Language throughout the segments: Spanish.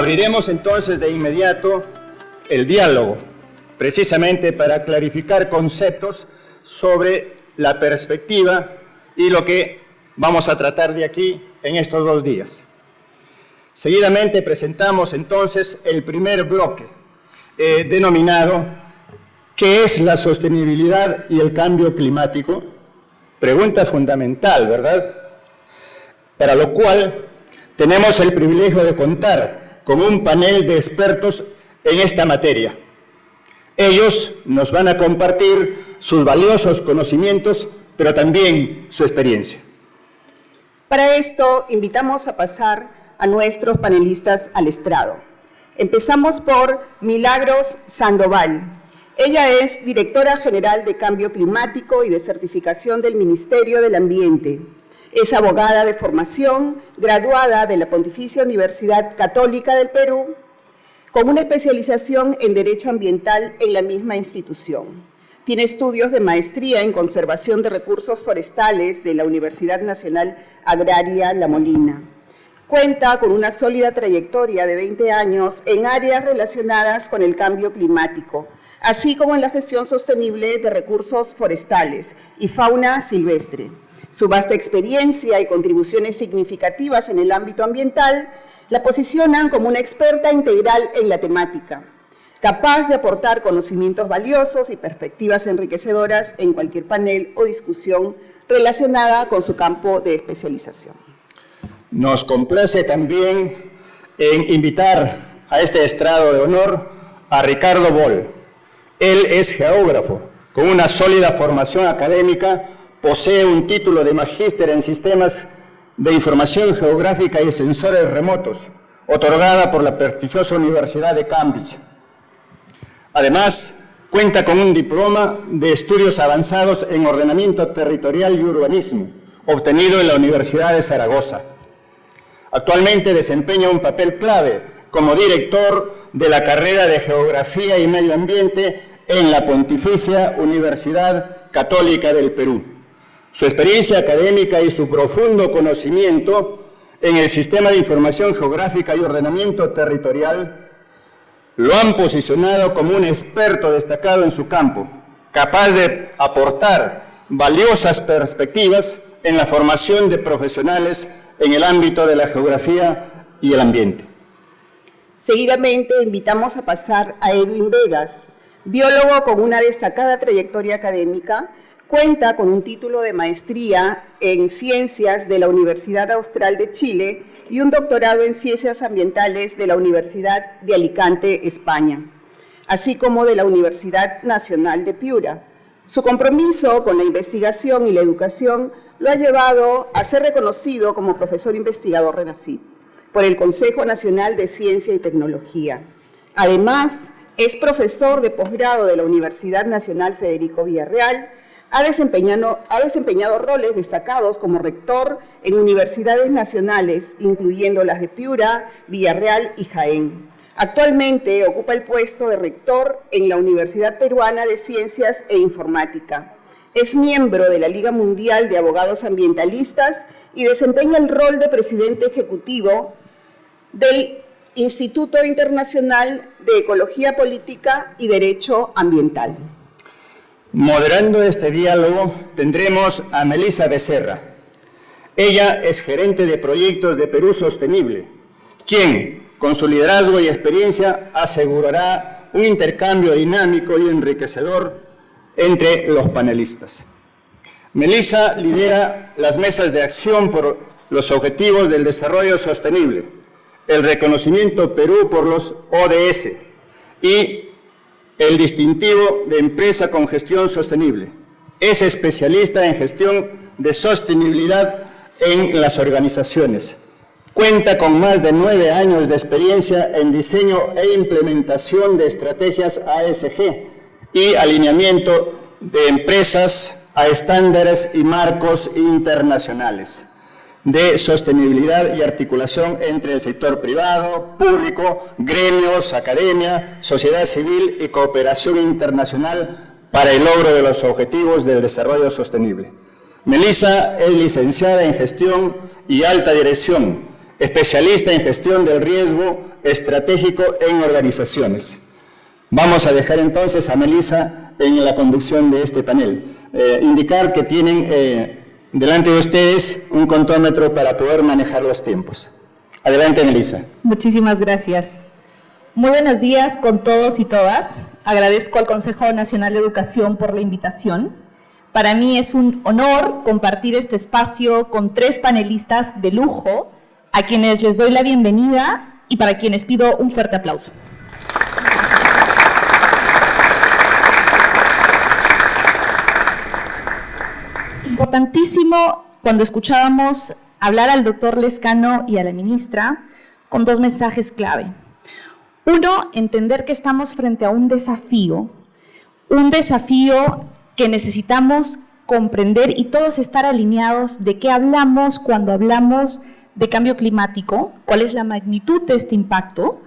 Abriremos entonces de inmediato el diálogo, precisamente para clarificar conceptos sobre la perspectiva y lo que vamos a tratar de aquí en estos 2 días. Seguidamente presentamos entonces el primer bloque, denominado ¿qué es la sostenibilidad y el cambio climático? Pregunta fundamental, ¿verdad? Para lo cual tenemos el privilegio de contar con un panel de expertos en esta materia. Ellos nos van a compartir sus valiosos conocimientos, pero también su experiencia. Para esto, invitamos a pasar a nuestros panelistas al estrado. Empezamos por Milagros Sandoval. Ella es directora general de Cambio Climático y de Certificación del Ministerio del Ambiente. Es abogada de formación, graduada de la Pontificia Universidad Católica del Perú, con una especialización en Derecho Ambiental en la misma institución. Tiene estudios de maestría en Conservación de Recursos Forestales de la Universidad Nacional Agraria La Molina. Cuenta con una sólida trayectoria de 20 años en áreas relacionadas con el cambio climático, así como en la gestión sostenible de recursos forestales y fauna silvestre. Su vasta experiencia y contribuciones significativas en el ámbito ambiental la posicionan como una experta integral en la temática, capaz de aportar conocimientos valiosos y perspectivas enriquecedoras en cualquier panel o discusión relacionada con su campo de especialización. Nos complace también en invitar a este estrado de honor a Ricardo Boll. Él es geógrafo, con una sólida formación académica, posee un título de magíster en Sistemas de Información Geográfica y Sensores Remotos, otorgada por la prestigiosa Universidad de Cambridge. Además, cuenta con un diploma de estudios avanzados en ordenamiento territorial y urbanismo, obtenido en la Universidad de Zaragoza. Actualmente desempeña un papel clave como director de la carrera de Geografía y Medio Ambiente en la Pontificia Universidad Católica del Perú. Su experiencia académica y su profundo conocimiento en el sistema de información geográfica y ordenamiento territorial lo han posicionado como un experto destacado en su campo, capaz de aportar valiosas perspectivas en la formación de profesionales en el ámbito de la geografía y el ambiente. Seguidamente invitamos a pasar a Edwin Vegas, biólogo con una destacada trayectoria académica. Cuenta con un título de maestría en Ciencias de la Universidad Austral de Chile y un doctorado en Ciencias Ambientales de la Universidad de Alicante, España, así como de la Universidad Nacional de Piura. Su compromiso con la investigación y la educación lo ha llevado a ser reconocido como profesor investigador RENACYT por el Consejo Nacional de Ciencia y Tecnología. Además, es profesor de posgrado de la Universidad Nacional Federico Villarreal. Ha desempeñado roles destacados como rector en universidades nacionales, incluyendo las de Piura, Villarreal y Jaén. Actualmente ocupa el puesto de rector en la Universidad Peruana de Ciencias e Informática. Es miembro de la Liga Mundial de Abogados Ambientalistas y desempeña el rol de presidente ejecutivo del Instituto Internacional de Ecología Política y Derecho Ambiental. Moderando este diálogo tendremos a Melissa Becerra. Ella es gerente de proyectos de Perú Sostenible, quien, con su liderazgo y experiencia, asegurará un intercambio dinámico y enriquecedor entre los panelistas. Melissa lidera las mesas de acción por los Objetivos del Desarrollo Sostenible, el reconocimiento Perú por los ODS y el distintivo de empresa con gestión sostenible. Es especialista en gestión de sostenibilidad en las organizaciones. Cuenta con más de 9 años de experiencia en diseño e implementación de estrategias ASG y alineamiento de empresas a estándares y marcos internacionales de sostenibilidad y articulación entre el sector privado, público, gremios, academia, sociedad civil y cooperación internacional para el logro de los objetivos del desarrollo sostenible. Melissa es licenciada en Gestión y Alta Dirección especialista en gestión del riesgo estratégico en organizaciones. Vamos a dejar entonces a Melissa en la conducción de este panel. Indicar que tienen delante de ustedes un contómetro para poder manejar los tiempos. Adelante, Melissa. Muchísimas gracias. Muy buenos días con todos y todas. Agradezco al Consejo Nacional de Educación por la invitación. Para mí es un honor compartir este espacio con 3 panelistas de lujo, a quienes les doy la bienvenida y para quienes pido un fuerte aplauso. Importantísimo cuando escuchábamos hablar al doctor Lezcano y a la ministra con 2 mensajes clave. Uno, entender que estamos frente a un desafío que necesitamos comprender y todos estar alineados de qué hablamos cuando hablamos de cambio climático, cuál es la magnitud de este impacto,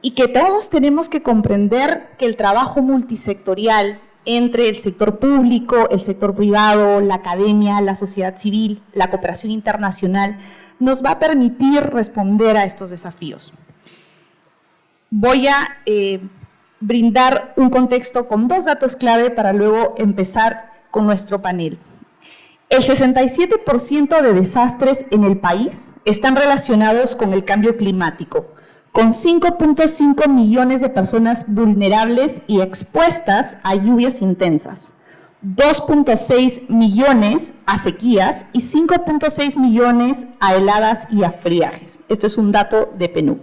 y que todos tenemos que comprender que el trabajo multisectorial entre el sector público, el sector privado, la academia, la sociedad civil, la cooperación internacional, nos va a permitir responder a estos desafíos. Voy a brindar un contexto con 2 datos clave para luego empezar con nuestro panel. El 67% de desastres en el país están relacionados con el cambio climático, con 5.5 millones de personas vulnerables y expuestas a lluvias intensas, 2.6 millones a sequías y 5.6 millones a heladas y a friajes. Esto es un dato de PNUD.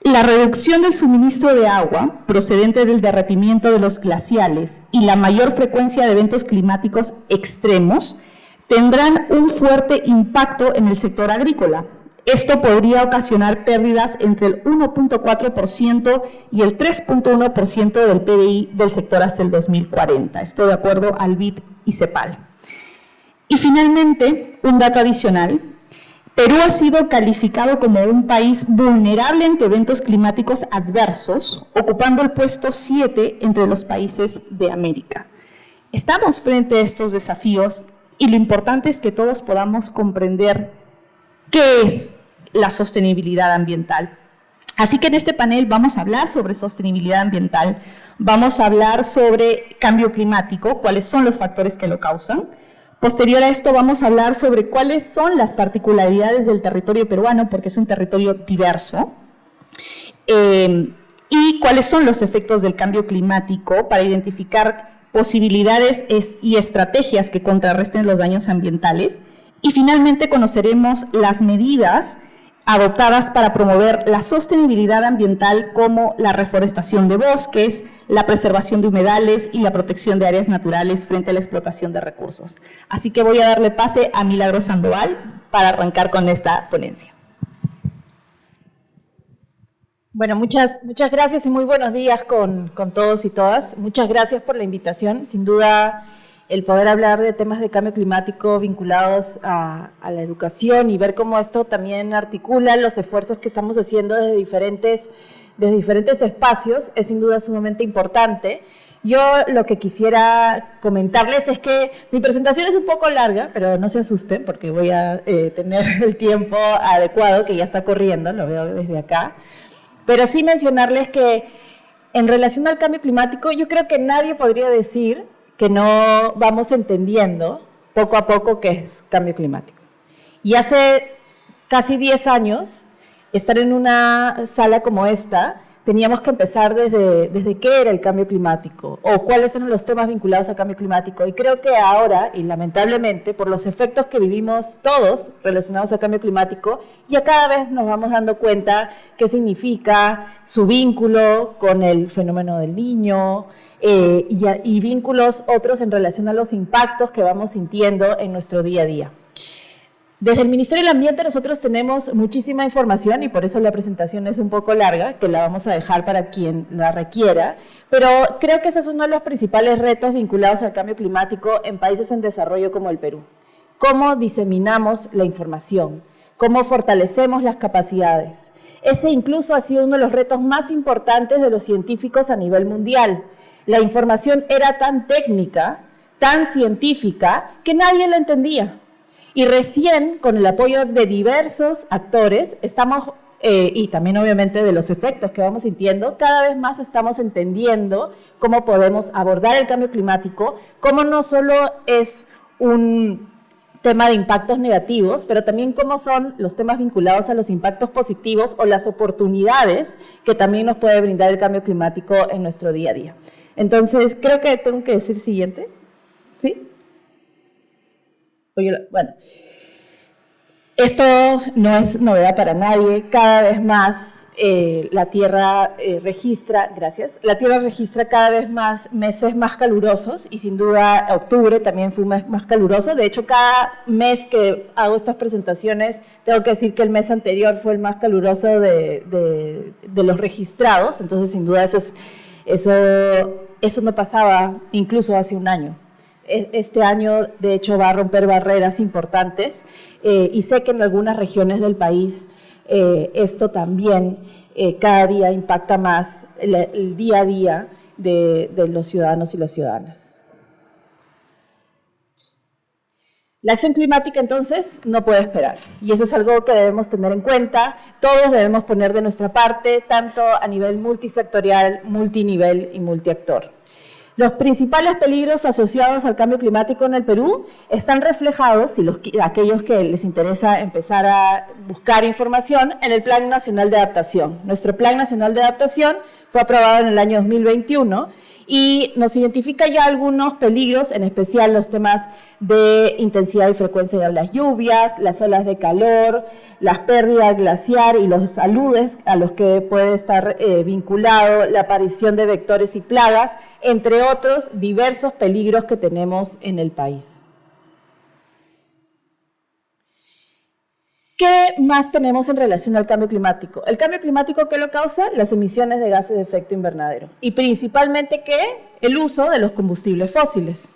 La reducción del suministro de agua procedente del derretimiento de los glaciales y la mayor frecuencia de eventos climáticos extremos tendrán un fuerte impacto en el sector agrícola. Esto podría ocasionar pérdidas entre el 1.4% y el 3.1% del PBI del sector hasta el 2040. Esto de acuerdo al BID y CEPAL. Y finalmente, un dato adicional. Perú ha sido calificado como un país vulnerable ante eventos climáticos adversos, ocupando el puesto 7 entre los países de América. Estamos frente a estos desafíos y lo importante es que todos podamos comprender qué es la sostenibilidad ambiental. Así que en este panel vamos a hablar sobre sostenibilidad ambiental, vamos a hablar sobre cambio climático, cuáles son los factores que lo causan. Posterior a esto vamos a hablar sobre cuáles son las particularidades del territorio peruano, porque es un territorio diverso, y cuáles son los efectos del cambio climático para identificar posibilidades y estrategias que contrarresten los daños ambientales. Y finalmente conoceremos las medidas adoptadas para promover la sostenibilidad ambiental, como la reforestación de bosques, la preservación de humedales y la protección de áreas naturales frente a la explotación de recursos. Así que voy a darle pase a Milagros Sandoval para arrancar con esta ponencia. Bueno, muchas gracias y muy buenos días con todos y todas. Muchas gracias por la invitación. Sin duda, el poder hablar de temas de cambio climático vinculados a la educación y ver cómo esto también articula los esfuerzos que estamos haciendo desde diferentes espacios es sin duda sumamente importante. Yo lo que quisiera comentarles es que mi presentación es un poco larga, pero no se asusten porque voy a tener el tiempo adecuado, que ya está corriendo, lo veo desde acá. Pero sí mencionarles que en relación al cambio climático, yo creo que nadie podría decir que no vamos entendiendo poco a poco qué es cambio climático. Y hace casi 10 años, estar en una sala como esta, teníamos que empezar desde qué era el cambio climático o cuáles eran los temas vinculados al cambio climático. Y creo que ahora, y lamentablemente, por los efectos que vivimos todos relacionados al cambio climático, ya cada vez nos vamos dando cuenta qué significa su vínculo con el fenómeno del Niño, y vínculos otros en relación a los impactos que vamos sintiendo en nuestro día a día. Desde el Ministerio del Ambiente nosotros tenemos muchísima información y por eso la presentación es un poco larga, que la vamos a dejar para quien la requiera, pero creo que ese es uno de los principales retos vinculados al cambio climático en países en desarrollo como el Perú. ¿Cómo diseminamos la información? ¿Cómo fortalecemos las capacidades? Ese incluso ha sido uno de los retos más importantes de los científicos a nivel mundial. La información era tan técnica, tan científica, que nadie la entendía. Y recién, con el apoyo de diversos actores, estamos, y también obviamente de los efectos que vamos sintiendo, cada vez más estamos entendiendo cómo podemos abordar el cambio climático, cómo no solo es un tema de impactos negativos, pero también cómo son los temas vinculados a los impactos positivos o las oportunidades que también nos puede brindar el cambio climático en nuestro día a día. Entonces, creo que tengo que decir siguiente. ¿Sí? Bueno, esto no es novedad para nadie. Cada vez más la Tierra registra cada vez más meses más calurosos y sin duda octubre también fue más caluroso. De hecho, cada mes que hago estas presentaciones tengo que decir que el mes anterior fue el más caluroso de los registrados. Entonces, sin duda eso no pasaba incluso hace un año. Este año, de hecho, va a romper barreras importantes y sé que en algunas regiones del país esto también cada día impacta más el día a día de los ciudadanos y las ciudadanas. La acción climática, entonces, no puede esperar. Y eso es algo que debemos tener en cuenta. Todos debemos poner de nuestra parte, tanto a nivel multisectorial, multinivel y multiactor. Los principales peligros asociados al cambio climático en el Perú están reflejados, aquellos que les interesa empezar a buscar información, en el Plan Nacional de Adaptación. Nuestro Plan Nacional de Adaptación fue aprobado en el año 2021 y nos identifica ya algunos peligros, en especial los temas de intensidad y frecuencia de las lluvias, las olas de calor, las pérdidas glaciar y los aludes a los que puede estar vinculado la aparición de vectores y plagas, entre otros diversos peligros que tenemos en el país. ¿Qué más tenemos en relación al cambio climático? El cambio climático, ¿qué lo causa? Las emisiones de gases de efecto invernadero. Y principalmente, ¿qué? El uso de los combustibles fósiles.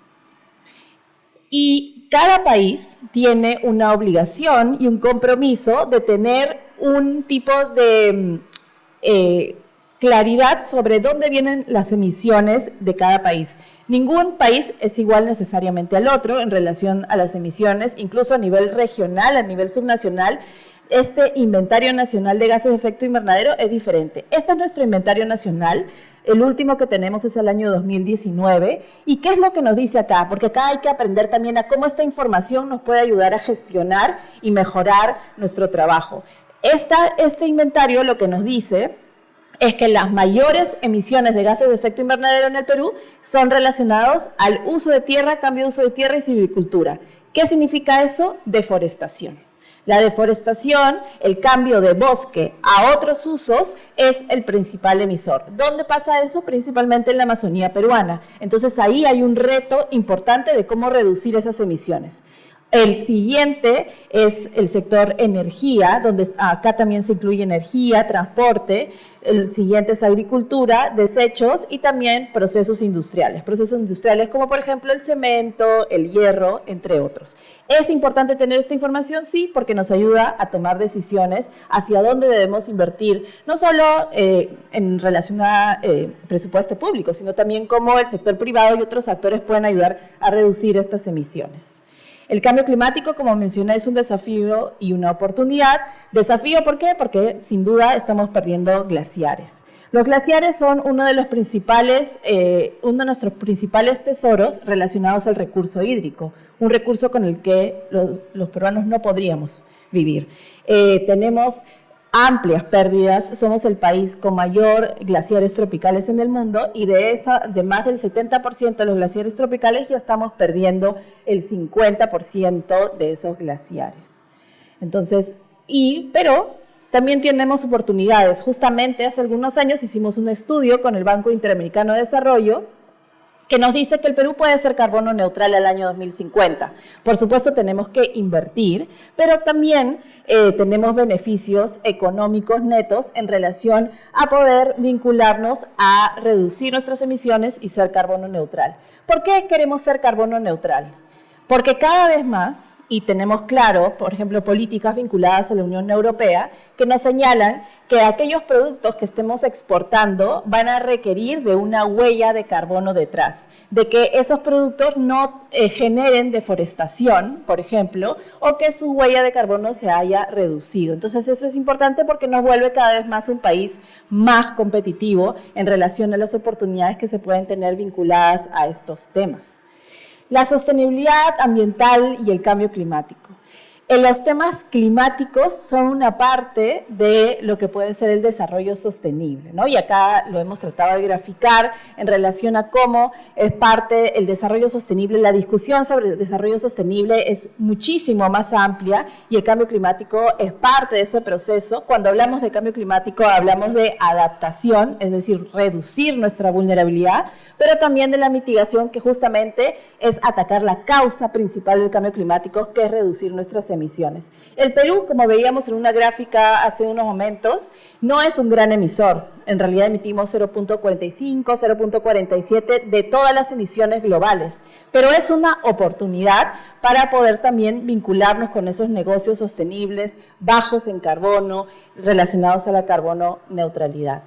Y cada país tiene una obligación y un compromiso de tener un tipo de claridad sobre dónde vienen las emisiones de cada país. Ningún país es igual necesariamente al otro en relación a las emisiones, incluso a nivel regional, a nivel subnacional. Este inventario nacional de gases de efecto invernadero es diferente. Este es nuestro inventario nacional. El último que tenemos es el año 2019. ¿Y qué es lo que nos dice acá? Porque acá hay que aprender también a cómo esta información nos puede ayudar a gestionar y mejorar nuestro trabajo. Este inventario lo que nos dice es que las mayores emisiones de gases de efecto invernadero en el Perú son relacionados al uso de tierra, cambio de uso de tierra y silvicultura. ¿Qué significa eso? Deforestación. La deforestación, el cambio de bosque a otros usos, es el principal emisor. ¿Dónde pasa eso? Principalmente en la Amazonía peruana. Entonces ahí hay un reto importante de cómo reducir esas emisiones. El siguiente es el sector energía, donde acá también se incluye energía, transporte. El siguiente es agricultura, desechos y también procesos industriales. Procesos industriales como por ejemplo el cemento, el hierro, entre otros. ¿Es importante tener esta información? Sí, porque nos ayuda a tomar decisiones hacia dónde debemos invertir, no solo en relación a presupuesto público, sino también cómo el sector privado y otros actores pueden ayudar a reducir estas emisiones. El cambio climático, como mencioné, es un desafío y una oportunidad. Desafío, ¿por qué? Porque sin duda estamos perdiendo glaciares. Los glaciares son uno de nuestros principales tesoros relacionados al recurso hídrico, un recurso con el que los peruanos no podríamos vivir. Tenemos amplias pérdidas, somos el país con mayor glaciares tropicales en el mundo y de más del 70% de los glaciares tropicales ya estamos perdiendo el 50% de esos glaciares. Entonces, pero también tenemos oportunidades. Justamente hace algunos años hicimos un estudio con el Banco Interamericano de Desarrollo que nos dice que el Perú puede ser carbono neutral al año 2050. Por supuesto, tenemos que invertir, pero también tenemos beneficios económicos netos en relación a poder vincularnos a reducir nuestras emisiones y ser carbono neutral. ¿Por qué queremos ser carbono neutral? Porque cada vez más, y tenemos claro, por ejemplo, políticas vinculadas a la Unión Europea, que nos señalan que aquellos productos que estemos exportando van a requerir de una huella de carbono detrás, de que esos productos no generen deforestación, por ejemplo, o que su huella de carbono se haya reducido. Entonces eso es importante porque nos vuelve cada vez más un país más competitivo en relación a las oportunidades que se pueden tener vinculadas a estos temas. La sostenibilidad ambiental y el cambio climático. Los temas climáticos son una parte de lo que puede ser el desarrollo sostenible, ¿no? Y acá lo hemos tratado de graficar en relación a cómo es parte el desarrollo sostenible. La discusión sobre el desarrollo sostenible es muchísimo más amplia y el cambio climático es parte de ese proceso. Cuando hablamos de cambio climático hablamos de adaptación, es decir, reducir nuestra vulnerabilidad, pero también de la mitigación, que justamente es atacar la causa principal del cambio climático, que es reducir nuestras emisiones. El Perú, como veíamos en una gráfica hace unos momentos, no es un gran emisor. En realidad emitimos 0.45, 0.47 de todas las emisiones globales, pero es una oportunidad para poder también vincularnos con esos negocios sostenibles, bajos en carbono, relacionados a la carbono neutralidad.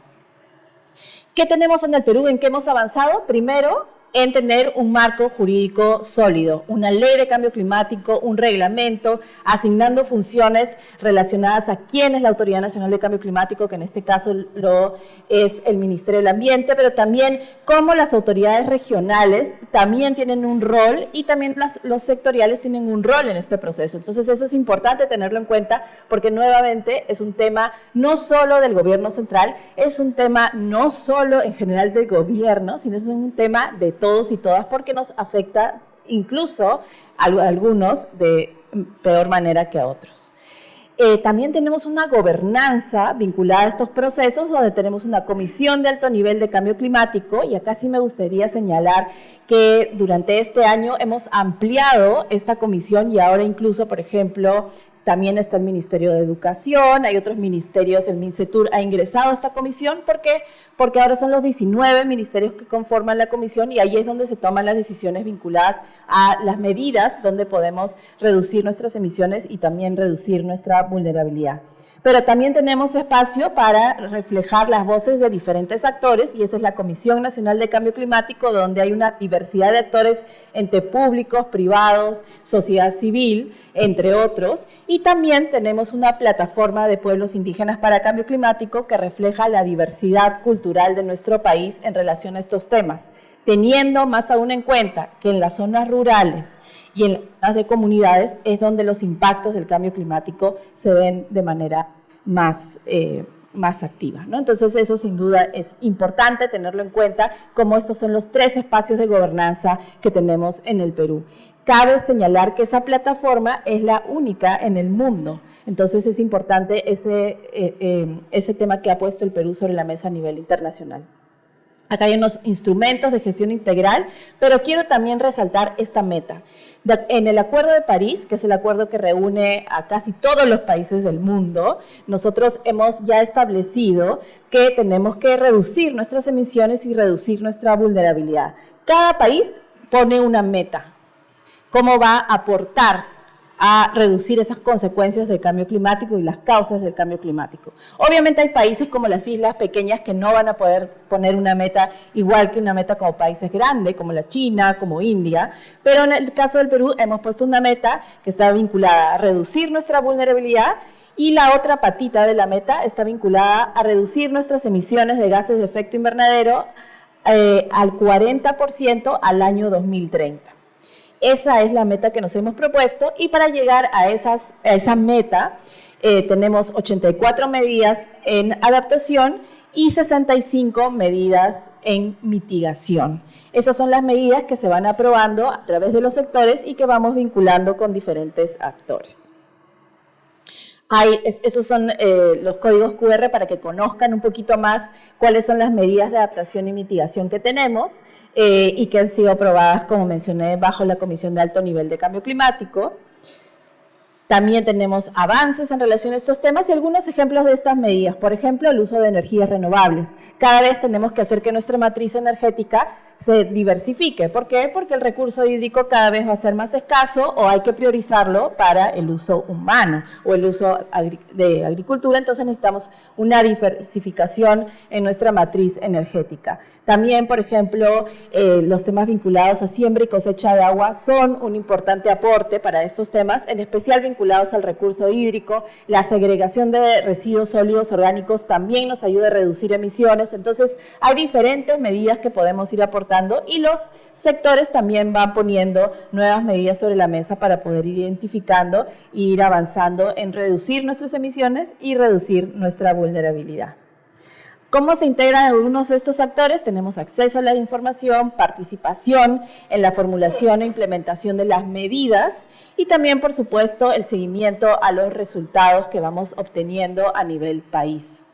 ¿Qué tenemos en el Perú? ¿En qué hemos avanzado? Primero, en tener un marco jurídico sólido, una ley de cambio climático, un reglamento, asignando funciones relacionadas a quién es la Autoridad Nacional de Cambio Climático, que en este caso lo es el Ministerio del Ambiente, pero también cómo las autoridades regionales también tienen un rol y también los sectoriales tienen un rol en este proceso. Entonces eso es importante tenerlo en cuenta porque nuevamente es un tema no solo del gobierno central, es un tema no solo en general del gobierno, sino es un tema de todos y todas, porque nos afecta incluso a algunos de peor manera que a otros. También tenemos una gobernanza vinculada a estos procesos, donde tenemos una comisión de alto nivel de cambio climático, y acá sí me gustaría señalar que durante este año hemos ampliado esta comisión y ahora incluso, por ejemplo, también está el Ministerio de Educación, hay otros ministerios, el MINCETUR ha ingresado a esta comisión. ¿Por qué? Porque ahora son los 19 ministerios que conforman la comisión y ahí es donde se toman las decisiones vinculadas a las medidas donde podemos reducir nuestras emisiones y también reducir nuestra vulnerabilidad. Pero también tenemos espacio para reflejar las voces de diferentes actores y esa es la Comisión Nacional de Cambio Climático, donde hay una diversidad de actores entre públicos, privados, sociedad civil, entre otros. Y también tenemos una plataforma de pueblos indígenas para cambio climático que refleja la diversidad cultural de nuestro país en relación a estos temas, teniendo más aún en cuenta que en las zonas rurales y en las de comunidades es donde los impactos del cambio climático se ven de manera más activa, ¿no? Entonces eso sin duda es importante tenerlo en cuenta, como estos son los 3 espacios de gobernanza que tenemos en el Perú. Cabe señalar que esa plataforma es la única en el mundo, entonces es importante ese tema que ha puesto el Perú sobre la mesa a nivel internacional. Acá hay unos instrumentos de gestión integral, pero quiero también resaltar esta meta. En el Acuerdo de París, que es el acuerdo que reúne a casi todos los países del mundo, nosotros hemos ya establecido que tenemos que reducir nuestras emisiones y reducir nuestra vulnerabilidad. Cada país pone una meta. ¿Cómo va a aportar a reducir esas consecuencias del cambio climático y las causas del cambio climático? Obviamente hay países como las islas pequeñas que no van a poder poner una meta igual que una meta como países grandes, como la China, como India, pero en el caso del Perú hemos puesto una meta que está vinculada a reducir nuestra vulnerabilidad y la otra patita de la meta está vinculada a reducir nuestras emisiones de gases de efecto invernadero al 40% al año 2030. Esa es la meta que nos hemos propuesto y para llegar a esa meta tenemos 84 medidas en adaptación y 65 medidas en mitigación. Esas son las medidas que se van aprobando a través de los sectores y que vamos vinculando con diferentes actores. Esos son los códigos QR para que conozcan un poquito más cuáles son las medidas de adaptación y mitigación que tenemos y que han sido aprobadas, como mencioné, bajo la Comisión de Alto Nivel de Cambio Climático. También tenemos avances en relación a estos temas y algunos ejemplos de estas medidas. Por ejemplo, el uso de energías renovables. Cada vez tenemos que hacer que nuestra matriz energética se diversifique. ¿Por qué? Porque el recurso hídrico cada vez va a ser más escaso o hay que priorizarlo para el uso humano o el uso de agricultura, entonces necesitamos una diversificación en nuestra matriz energética. También, por ejemplo, los temas vinculados a siembra y cosecha de agua son un importante aporte para estos temas, en especial vinculados al recurso hídrico. La segregación de residuos sólidos orgánicos también nos ayuda a reducir emisiones, entonces hay diferentes medidas que podemos ir aportando y los sectores también van poniendo nuevas medidas sobre la mesa para poder ir identificando e ir avanzando en reducir nuestras emisiones y reducir nuestra vulnerabilidad. ¿Cómo se integran algunos de estos actores? Tenemos acceso a la información, participación en la formulación e implementación de las medidas y también, por supuesto, el seguimiento a los resultados que vamos obteniendo a nivel país.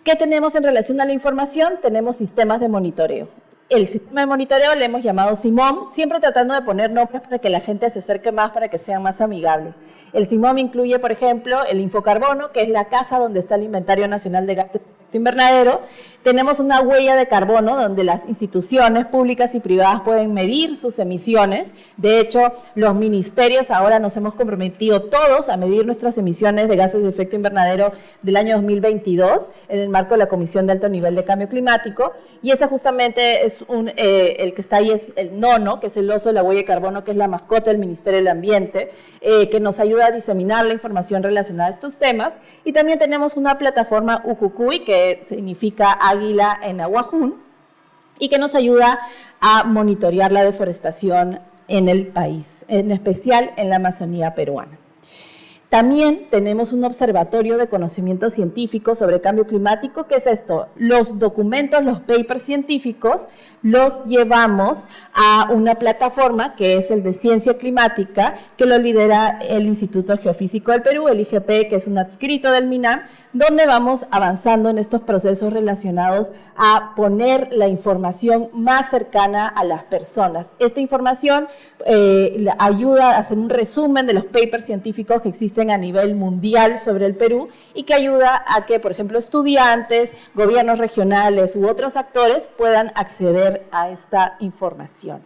¿Qué tenemos en relación a la información? Tenemos sistemas de monitoreo. El sistema de monitoreo le hemos llamado SIMOM, siempre tratando de poner nombres para que la gente se acerque más, para que sean más amigables. El SIMOM incluye, por ejemplo, el Infocarbono, que es la casa donde está el Inventario Nacional de Gases de Efecto Invernadero. Tenemos una huella de carbono donde las instituciones públicas y privadas pueden medir sus emisiones. De hecho, los ministerios ahora nos hemos comprometido todos a medir nuestras emisiones de gases de efecto invernadero del año 2022 en el marco de la Comisión de Alto Nivel de Cambio Climático. Y ese justamente es el que está ahí, es el nono, que es el oso de la huella de carbono, que es la mascota del Ministerio del Ambiente, que nos ayuda a diseminar la información relacionada a estos temas. Y también tenemos una plataforma Ucucuy, que significa águila en Nahuajún, y que nos ayuda a monitorear la deforestación en el país, en especial en la Amazonía peruana. También tenemos un observatorio de conocimiento científico sobre cambio climático. ¿Qué es esto? Los documentos, los papers científicos, los llevamos a una plataforma que es el de Ciencia Climática, que lo lidera el Instituto Geofísico del Perú, el IGP, que es un adscrito del MINAM, donde vamos avanzando en estos procesos relacionados a poner la información más cercana a las personas. Esta información ayuda a hacer un resumen de los papers científicos que existen a nivel mundial sobre el Perú y que ayuda a que, por ejemplo, estudiantes, gobiernos regionales u otros actores puedan acceder a esta información.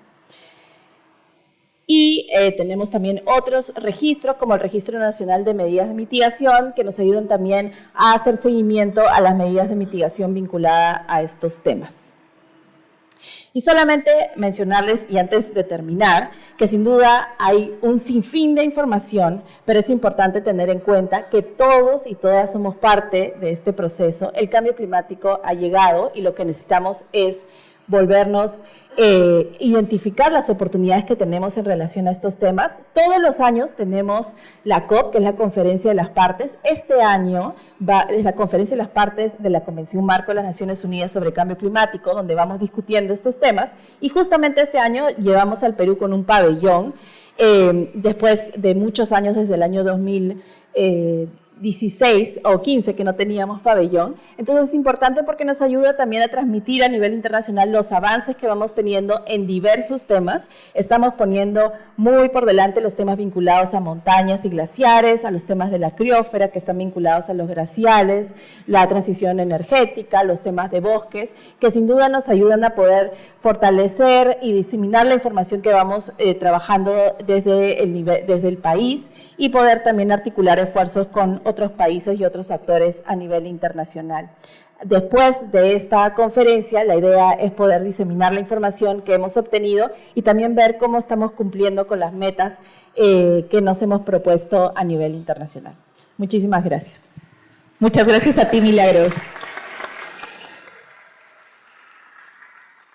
Y tenemos también otros registros, como el Registro Nacional de Medidas de Mitigación, que nos ayudan también a hacer seguimiento a las medidas de mitigación vinculadas a estos temas. Y solamente mencionarles, y antes de terminar, que sin duda hay un sinfín de información, pero es importante tener en cuenta que todos y todas somos parte de este proceso. El cambio climático ha llegado y lo que necesitamos es volvernos, identificar las oportunidades que tenemos en relación a estos temas. Todos los años tenemos la COP, que es la Conferencia de las Partes. Este año es la Conferencia de las Partes de la Convención Marco de las Naciones Unidas sobre Cambio Climático, donde vamos discutiendo estos temas. Y justamente este año llevamos al Perú con un pabellón, después de muchos años, desde el año 2016 o 15 que no teníamos pabellón. Entonces es importante porque nos ayuda también a transmitir a nivel internacional los avances que vamos teniendo en diversos temas. Estamos poniendo muy por delante los temas vinculados a montañas y glaciares, a los temas de la criósfera que están vinculados a los glaciales, la transición energética, los temas de bosques, que sin duda nos ayudan a poder fortalecer y diseminar la información que vamos trabajando desde el país y poder también articular esfuerzos con otros países y otros actores a nivel internacional. Después de esta conferencia, la idea es poder diseminar la información que hemos obtenido y también ver cómo estamos cumpliendo con las metas que nos hemos propuesto a nivel internacional. Muchísimas gracias. Muchas gracias a ti, Milagros.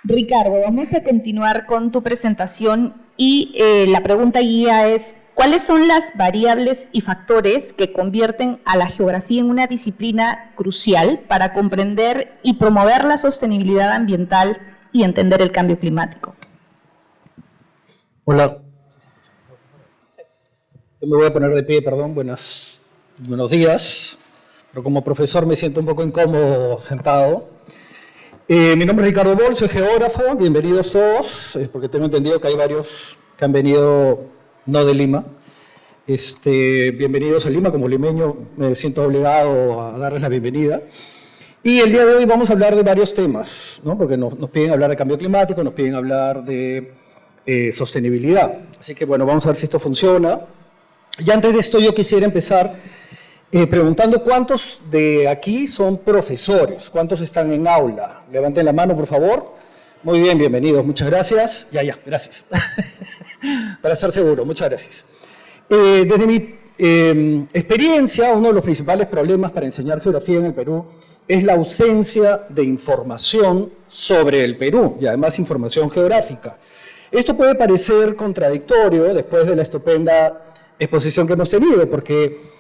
Ricardo, vamos a continuar con tu presentación y la pregunta guía es: ¿cuáles son las variables y factores que convierten a la geografía en una disciplina crucial para comprender y promover la sostenibilidad ambiental y entender el cambio climático? Hola. Yo me voy a poner de pie, perdón, buenos días, pero como profesor me siento un poco incómodo sentado. Mi nombre es Ricardo Boll, soy geógrafo, bienvenidos todos, porque tengo entendido que hay varios que han venido no de Lima. Bienvenidos a Lima, como limeño me siento obligado a darles la bienvenida. Y el día de hoy vamos a hablar de varios temas, ¿no? Porque nos piden hablar de cambio climático, nos piden hablar de sostenibilidad. Así que bueno, vamos a ver si esto funciona. Y antes de esto yo quisiera empezar preguntando cuántos de aquí son profesores, cuántos están en aula. Levanten la mano, por favor. Muy bien, bienvenidos, muchas gracias. Ya, gracias. Para estar seguro, muchas gracias. Desde mi experiencia, uno de los principales problemas para enseñar geografía en el Perú es la ausencia de información sobre el Perú y además información geográfica. Esto puede parecer contradictorio después de la estupenda exposición que hemos tenido, porque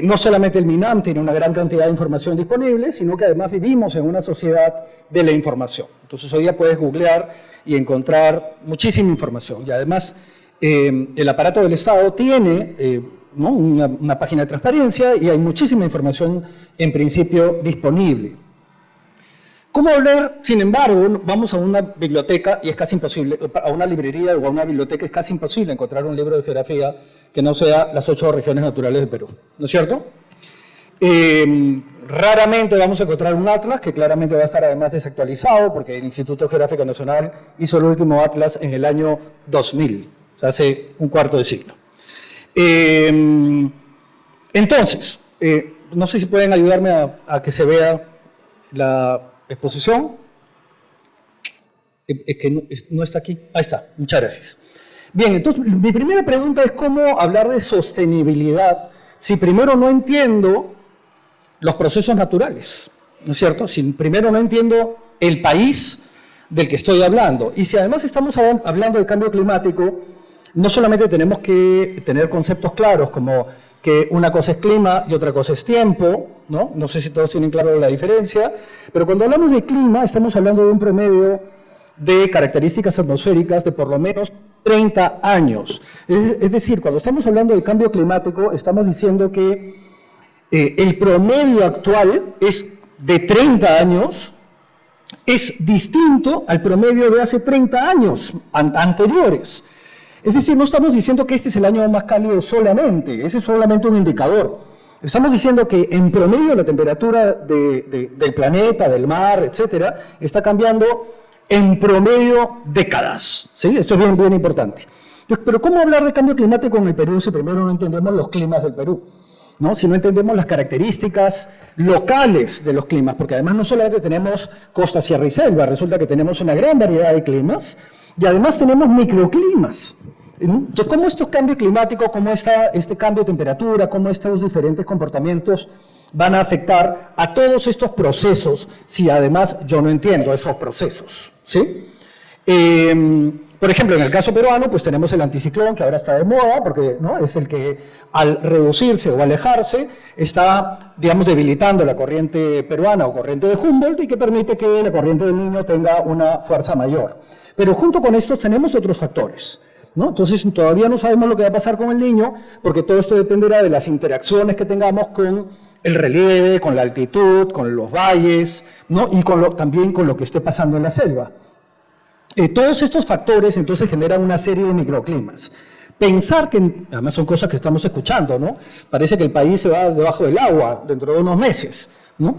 no solamente el MINAM tiene una gran cantidad de información disponible, sino que además vivimos en una sociedad de la información. Entonces hoy día puedes googlear y encontrar muchísima información. Y además el aparato del Estado tiene ¿no? una página de transparencia y hay muchísima información en principio disponible. ¿Cómo hablar? Sin embargo, vamos a una biblioteca y es casi imposible, a una librería o a una biblioteca es casi imposible encontrar un libro de geografía que no sea las 8 regiones naturales del Perú, ¿no es cierto? Raramente vamos a encontrar un atlas que claramente va a estar además desactualizado porque el Instituto Geográfico Nacional hizo el último atlas en el año 2000, o sea, hace un cuarto de siglo. Entonces, no sé si pueden ayudarme a que se vea la exposición. Es que no está aquí. Ahí está, muchas gracias. Bien, entonces mi primera pregunta es cómo hablar de sostenibilidad si primero no entiendo los procesos naturales, ¿no es cierto? Si primero no entiendo el país del que estoy hablando. Y si además estamos hablando de cambio climático, no solamente tenemos que tener conceptos claros como que una cosa es clima y otra cosa es tiempo, ¿no? No sé si todos tienen claro la diferencia, pero cuando hablamos de clima estamos hablando de un promedio de características atmosféricas de por lo menos 30 años. Es decir, cuando estamos hablando de cambio climático estamos diciendo que el promedio actual es de 30 años, es distinto al promedio de hace 30 años anteriores. Es decir, no estamos diciendo que este es el año más cálido solamente, ese es solamente un indicador. Estamos diciendo que en promedio la temperatura del planeta, del mar, etcétera, está cambiando en promedio décadas. ¿Sí? Esto es bien importante. Entonces, pero ¿cómo hablar de cambio climático en el Perú si primero no entendemos los climas del Perú? ¿No? Si no entendemos las características locales de los climas, porque además no solamente tenemos costa, sierra y selva, resulta que tenemos una gran variedad de climas y además tenemos microclimas. Entonces, ¿cómo estos cambios climáticos, cómo este cambio de temperatura, cómo estos diferentes comportamientos van a afectar a todos estos procesos si además yo no entiendo esos procesos? ¿Sí? Por ejemplo, en el caso peruano, pues tenemos el anticiclón, que ahora está de moda, porque ¿no? es el que al reducirse o alejarse está, digamos, debilitando la corriente peruana o corriente de Humboldt y que permite que la corriente del Niño tenga una fuerza mayor. Pero junto con estos tenemos otros factores, ¿no? Entonces todavía no sabemos lo que va a pasar con el Niño, porque todo esto dependerá de las interacciones que tengamos con el relieve, con la altitud, con los valles, ¿no? Y también con lo que esté pasando en la selva. Todos estos factores entonces generan una serie de microclimas. Pensar que, además son cosas que estamos escuchando, ¿no? Parece que el país se va debajo del agua dentro de unos meses, ¿no?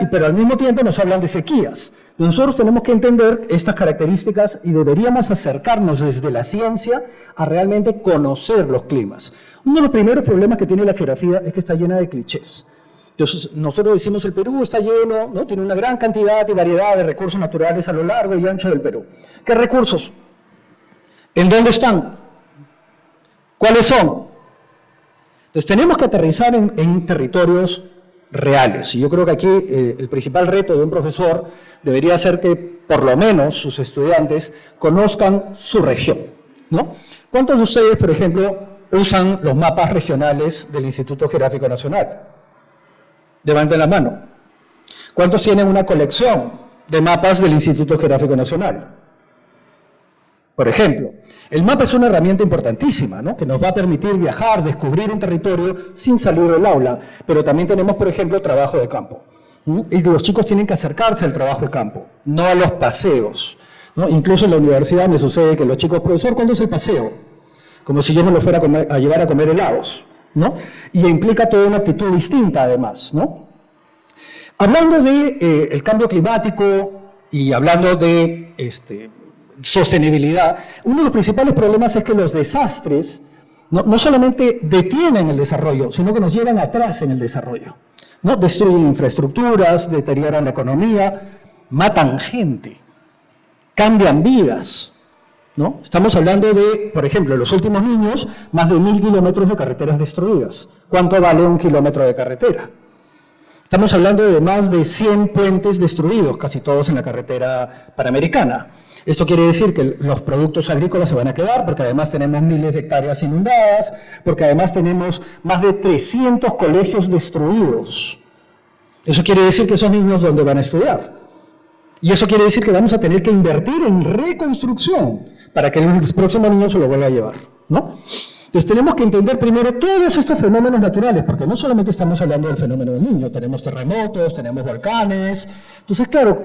Pero al mismo tiempo nos hablan de sequías. Nosotros tenemos que entender estas características y deberíamos acercarnos desde la ciencia a realmente conocer los climas. Uno de los primeros problemas que tiene la geografía es que está llena de clichés. Entonces, nosotros decimos el Perú está lleno, ¿no? Tiene una gran cantidad y variedad de recursos naturales a lo largo y ancho del Perú. ¿Qué recursos? ¿En dónde están? ¿Cuáles son? Entonces, tenemos que aterrizar en territorios reales. Y yo creo que aquí el principal reto de un profesor debería ser que por lo menos sus estudiantes conozcan su región, ¿no? ¿Cuántos de ustedes, por ejemplo, usan los mapas regionales del Instituto Geográfico Nacional? Levanten la mano. ¿Cuántos tienen una colección de mapas del Instituto Geográfico Nacional? Por ejemplo, el mapa es una herramienta importantísima, ¿no? Que nos va a permitir viajar, descubrir un territorio sin salir del aula, pero también tenemos, por ejemplo, trabajo de campo. Y los chicos tienen que acercarse al trabajo de campo, no a los paseos, ¿no? Incluso en la universidad me sucede que los chicos, profesor, ¿cuándo es el paseo? Como si yo me lo fuera a llevar a comer helados, ¿no? Y implica toda una actitud distinta además, ¿no? Hablando de el cambio climático y hablando de sostenibilidad, uno de los principales problemas es que los desastres no solamente detienen el desarrollo, sino que nos llevan atrás en el desarrollo, ¿no? Destruyen infraestructuras, deterioran la economía, matan gente, cambian vidas, ¿no? Estamos hablando de, por ejemplo, en los últimos años, más de 1.000 kilómetros de carreteras destruidas. ¿Cuánto vale 1 kilómetro de carretera? Estamos hablando de más de 100 puentes destruidos, casi todos en la carretera panamericana. Esto quiere decir que los productos agrícolas se van a quedar, porque además tenemos miles de hectáreas inundadas, porque además tenemos más de 300 colegios destruidos. Eso quiere decir que esos niños, ¿dónde van a estudiar? Y eso quiere decir que vamos a tener que invertir en reconstrucción para que el próximo niño se lo vuelva a llevar, ¿no? Entonces tenemos que entender primero todos estos fenómenos naturales, porque no solamente estamos hablando del fenómeno del niño, tenemos terremotos, tenemos volcanes. Entonces, claro,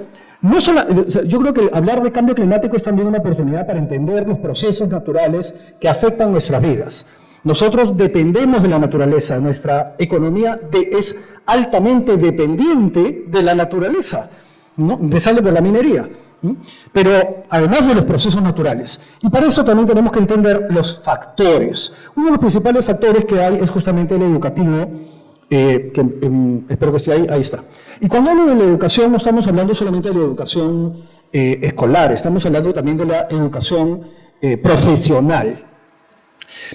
yo creo que hablar de cambio climático es también una oportunidad para entender los procesos naturales que afectan nuestras vidas. Nosotros dependemos de la naturaleza, nuestra economía es altamente dependiente de la naturaleza, ¿no? Empezando por la minería, ¿no? Pero además de los procesos naturales. Y para eso también tenemos que entender los factores. Uno de los principales factores que hay es justamente el educativo, espero que esté ahí está. Y cuando hablo de la educación no estamos hablando solamente de la educación escolar, estamos hablando también de la educación profesional,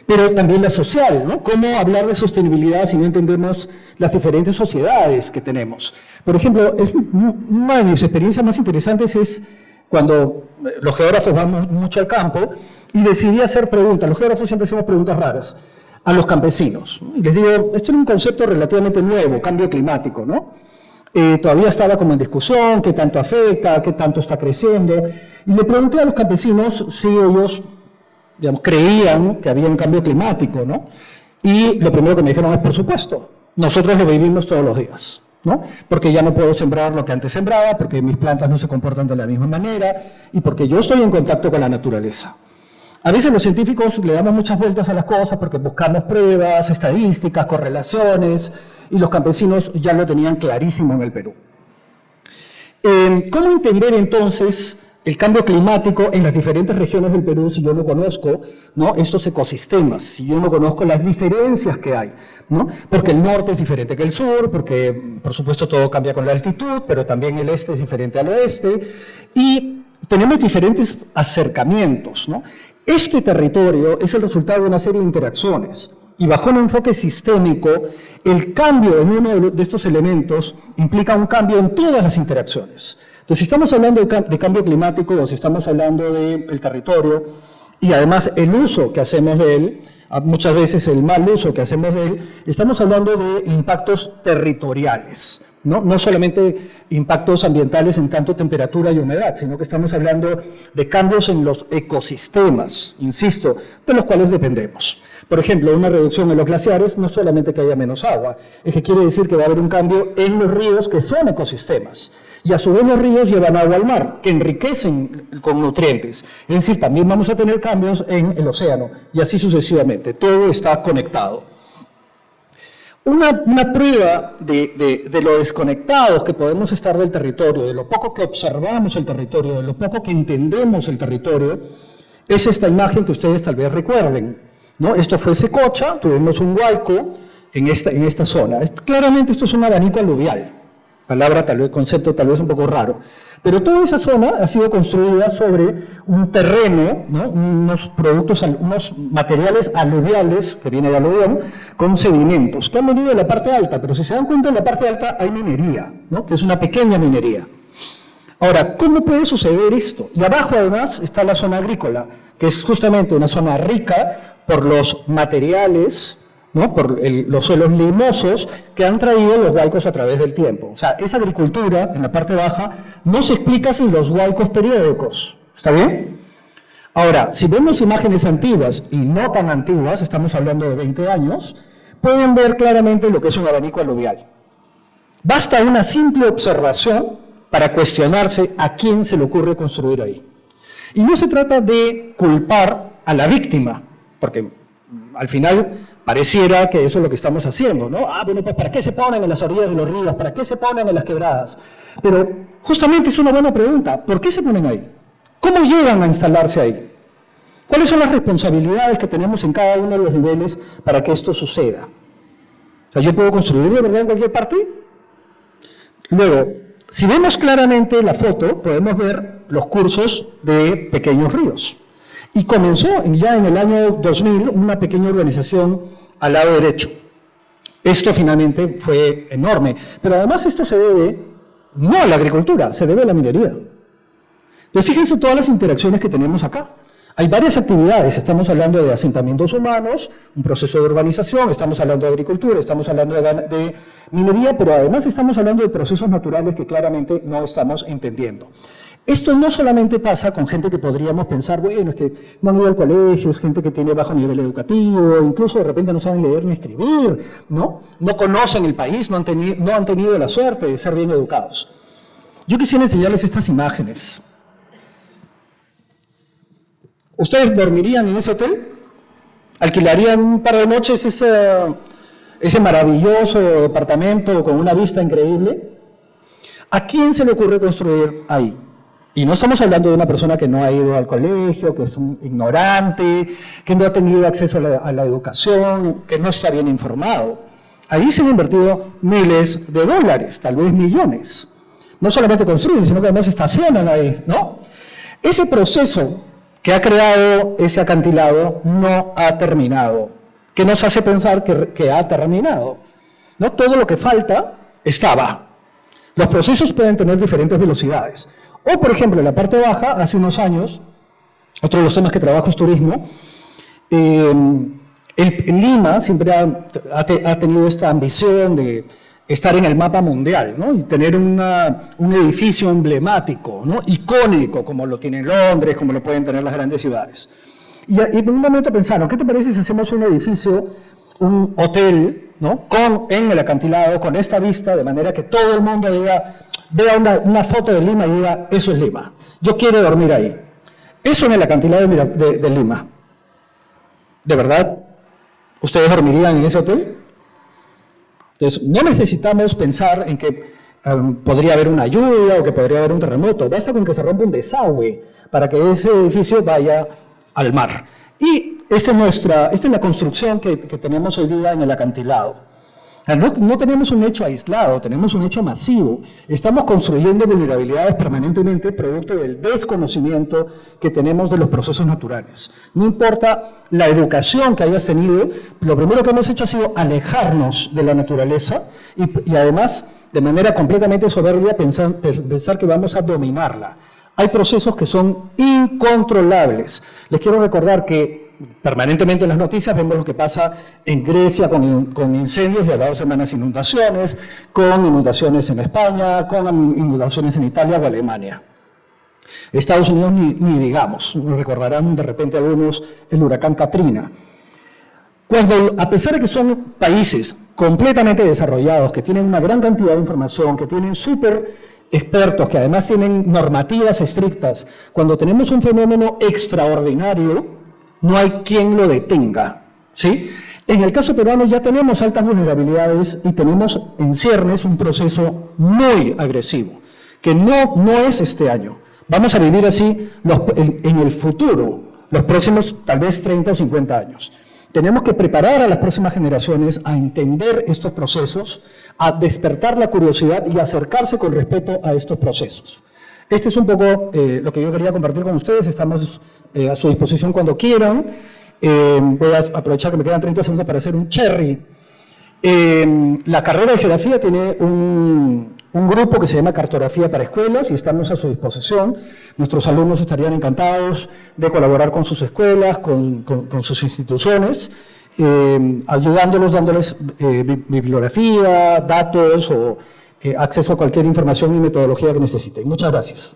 pero también la social, ¿no? ¿Cómo hablar de sostenibilidad si no entendemos las diferentes sociedades que tenemos? Por ejemplo, una de mis experiencias más interesantes es cuando los geógrafos vamos mucho al campo y decidí hacer preguntas. Los geógrafos siempre hacemos preguntas raras a los campesinos. Y les digo, esto es un concepto relativamente nuevo, cambio climático, ¿no? Todavía estaba como en discusión, qué tanto afecta, qué tanto está creciendo. Y le pregunté a los campesinos si ellos, digamos, creían que había un cambio climático, ¿no? Y lo primero que me dijeron es, por supuesto, nosotros lo vivimos todos los días, ¿no? Porque ya no puedo sembrar lo que antes sembraba, porque mis plantas no se comportan de la misma manera y porque yo estoy en contacto con la naturaleza. A veces los científicos le damos muchas vueltas a las cosas porque buscamos pruebas, estadísticas, correlaciones, y los campesinos ya lo tenían clarísimo en el Perú. ¿Cómo entender entonces el cambio climático en las diferentes regiones del Perú si yo no conozco, ¿no?, estos ecosistemas, si yo no conozco las diferencias que hay, ¿no? Porque el norte es diferente que el sur, porque por supuesto todo cambia con la altitud, pero también el este es diferente al oeste, y tenemos diferentes acercamientos, ¿no? Este territorio es el resultado de una serie de interacciones, y bajo un enfoque sistémico, el cambio en uno de estos elementos implica un cambio en todas las interacciones. Entonces, si estamos hablando de cambio climático, o si estamos hablando del territorio, y además el uso que hacemos de él, muchas veces el mal uso que hacemos de él, estamos hablando de impactos territoriales, ¿no? No solamente impactos ambientales en tanto temperatura y humedad, sino que estamos hablando de cambios en los ecosistemas, insisto, de los cuales dependemos. Por ejemplo, una reducción en los glaciares no solamente que haya menos agua, es que quiere decir que va a haber un cambio en los ríos que son ecosistemas. Y a su vez los ríos llevan agua al mar, que enriquecen con nutrientes. Es decir, también vamos a tener cambios en el océano, y así sucesivamente. Todo está conectado. Una prueba de lo desconectados que podemos estar del territorio, de lo poco que observamos el territorio, de lo poco que entendemos el territorio, es esta imagen que ustedes tal vez recuerden, ¿no? Esto fue Secocha, tuvimos un huaico en esta zona. Claramente esto es un abanico aluvial. Palabra, tal vez, concepto tal vez un poco raro. Pero toda esa zona ha sido construida sobre un terreno, ¿no?, unos materiales aluviales, que viene de aluvión, con sedimentos, que han venido de la parte alta, pero si se dan cuenta, en la parte alta hay minería, ¿no?, que es una pequeña minería. Ahora, ¿cómo puede suceder esto? Y abajo, además, está la zona agrícola, que es justamente una zona rica por los materiales, ¿no?, por los suelos limosos que han traído los huaicos a través del tiempo. O sea, esa agricultura en la parte baja no se explica sin los huaicos periódicos. ¿Está bien? Ahora, si vemos imágenes antiguas y no tan antiguas, estamos hablando de 20 años, pueden ver claramente lo que es un abanico aluvial. Basta una simple observación para cuestionarse a quién se le ocurre construir ahí. Y no se trata de culpar a la víctima, porque al final pareciera que eso es lo que estamos haciendo, ¿no? Bueno, pues ¿para qué se ponen en las orillas de los ríos? ¿Para qué se ponen en las quebradas? Pero justamente es una buena pregunta. ¿Por qué se ponen ahí? ¿Cómo llegan a instalarse ahí? ¿Cuáles son las responsabilidades que tenemos en cada uno de los niveles para que esto suceda? O sea, ¿yo puedo construir de verdad en cualquier parte? Luego, si vemos claramente la foto, podemos ver los cursos de pequeños ríos. Y comenzó ya en el año 2000 una pequeña urbanización al lado derecho. Esto finalmente fue enorme, pero además esto se debe no a la agricultura, se debe a la minería. Entonces fíjense todas las interacciones que tenemos acá. Hay varias actividades, estamos hablando de asentamientos humanos, un proceso de urbanización, estamos hablando de agricultura, estamos hablando de minería, pero además estamos hablando de procesos naturales que claramente no estamos entendiendo. Esto no solamente pasa con gente que podríamos pensar, bueno, es que no han ido al colegio, es gente que tiene bajo nivel educativo, incluso de repente no saben leer ni escribir, ¿no? No conocen el país, no han tenido la suerte de ser bien educados. Yo quisiera enseñarles estas imágenes. ¿Ustedes dormirían en ese hotel? ¿Alquilarían un par de noches ese maravilloso departamento con una vista increíble? ¿A quién se le ocurre construir ahí? Y no estamos hablando de una persona que no ha ido al colegio, que es un ignorante, que no ha tenido acceso a la educación, que no está bien informado. Ahí se han invertido miles de dólares, tal vez millones. No solamente construyen, sino que además estacionan ahí, ¿no? Ese proceso que ha creado ese acantilado no ha terminado. ¿Qué nos hace pensar que ha terminado? ¿No? Todo lo que falta estaba. Los procesos pueden tener diferentes velocidades. O, por ejemplo, en la parte baja, hace unos años, otro de los temas que trabajo es turismo, Lima siempre ha tenido esta ambición de estar en el mapa mundial, ¿no? Y tener un edificio emblemático, ¿no? Icónico, como lo tiene Londres, como lo pueden tener las grandes ciudades. Y en un momento pensaron, ¿qué te parece si hacemos un edificio, un hotel, ¿no? En el acantilado, con esta vista, de manera que todo el mundo vea una foto de Lima y diga, eso es Lima, yo quiero dormir ahí. Eso en el acantilado de Lima. ¿De verdad ustedes dormirían en ese hotel? Entonces, no necesitamos pensar en que podría haber una lluvia o que podría haber un terremoto. Basta con que se rompa un desagüe para que ese edificio vaya al mar. Y esta es la construcción que tenemos hoy día en el acantilado. No tenemos un hecho aislado, tenemos un hecho masivo. Estamos construyendo vulnerabilidades permanentemente producto del desconocimiento que tenemos de los procesos naturales. No importa la educación que hayas tenido, lo primero que hemos hecho ha sido alejarnos de la naturaleza y además, de manera completamente soberbia, pensar que vamos a dominarla. Hay procesos que son incontrolables. Les quiero recordar que permanentemente en las noticias vemos lo que pasa en Grecia con incendios y a las 2 semanas inundaciones, con inundaciones en España, con inundaciones en Italia o Alemania. Estados Unidos ni digamos, recordarán de repente algunos el huracán Katrina. Cuando, a pesar de que son países completamente desarrollados, que tienen una gran cantidad de información, que tienen súper expertos, que además tienen normativas estrictas, cuando tenemos un fenómeno extraordinario, no hay quien lo detenga, ¿sí? En el caso peruano ya tenemos altas vulnerabilidades y tenemos en ciernes un proceso muy agresivo, que no es este año. Vamos a vivir así en el futuro, los próximos tal vez 30 o 50 años. Tenemos que preparar a las próximas generaciones a entender estos procesos, a despertar la curiosidad y acercarse con respeto a estos procesos. Este es un poco lo que yo quería compartir con ustedes. Estamos a su disposición cuando quieran. Voy a aprovechar que me quedan 30 segundos para hacer un cherry. La carrera de geografía tiene un grupo que se llama Cartografía para Escuelas y estamos a su disposición. Nuestros alumnos estarían encantados de colaborar con sus escuelas, con sus instituciones, ayudándolos, dándoles bibliografía, datos o acceso a cualquier información y metodología que necesiten. Muchas gracias.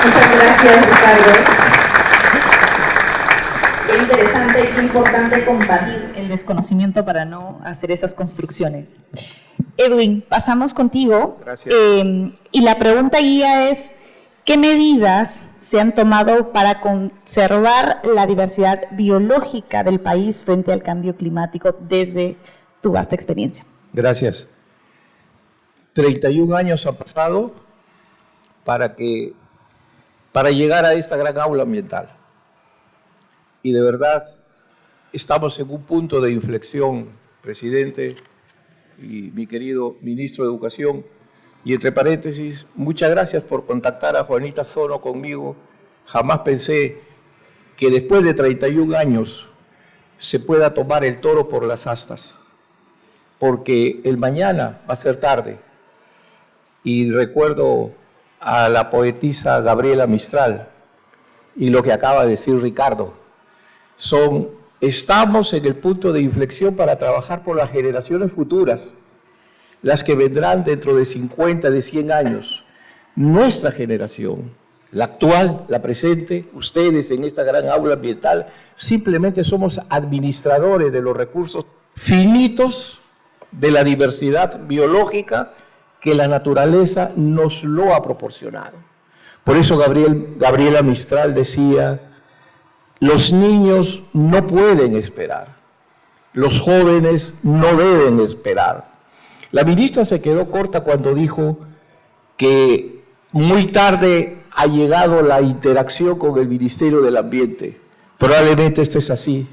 Muchas gracias, Ricardo. Qué interesante y qué importante combatir el desconocimiento para no hacer esas construcciones. Edwin, pasamos contigo. Gracias. Y la pregunta guía es, ¿Qué medidas se han tomado para conservar la diversidad biológica del país frente al cambio climático desde tu vasta experiencia? Gracias. 31 años han pasado para llegar a esta gran aula ambiental. Y de verdad estamos en un punto de inflexión, presidente y mi querido ministro de Educación. Y entre paréntesis, muchas gracias por contactar a Juanita Zono conmigo. Jamás pensé que después de 31 años se pueda tomar el toro por las astas, porque el mañana va a ser tarde. Y recuerdo a la poetisa Gabriela Mistral y lo que acaba de decir Ricardo. Estamos en el punto de inflexión para trabajar por las generaciones futuras, las que vendrán dentro de 50, de 100 años. Nuestra generación, la actual, la presente, ustedes en esta gran aula ambiental, simplemente somos administradores de los recursos finitos de la diversidad biológica que la naturaleza nos lo ha proporcionado. Por eso Gabriela Mistral decía: los niños no pueden esperar, los jóvenes no deben esperar. La ministra se quedó corta cuando dijo que muy tarde ha llegado la interacción con el Ministerio del Ambiente. Probablemente esto es así.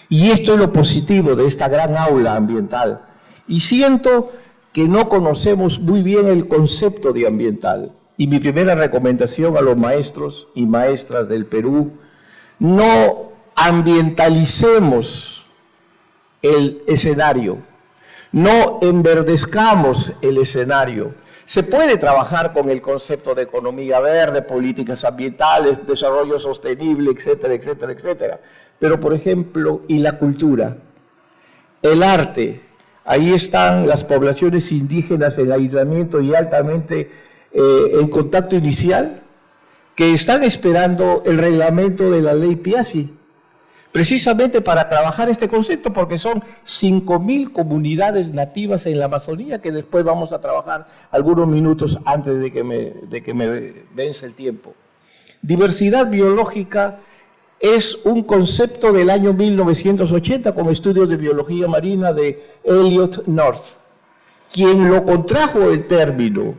Y esto es lo positivo de esta gran aula ambiental. Y siento que no conocemos muy bien el concepto de ambiental. Y mi primera recomendación a los maestros y maestras del Perú: no ambientalicemos el escenario. No enverdezcamos el escenario. Se puede trabajar con el concepto de economía verde, políticas ambientales, desarrollo sostenible, etcétera, etcétera, etcétera. Pero, por ejemplo, y la cultura, el arte, ahí están las poblaciones indígenas en aislamiento y altamente en contacto inicial, que están esperando el reglamento de la ley Piazzi, precisamente para trabajar este concepto, porque son 5.000 comunidades nativas en la Amazonía que después vamos a trabajar algunos minutos antes de que me vence el tiempo. Diversidad biológica es un concepto del año 1980 con estudios de biología marina de Elliot North. Quien lo contrajo el término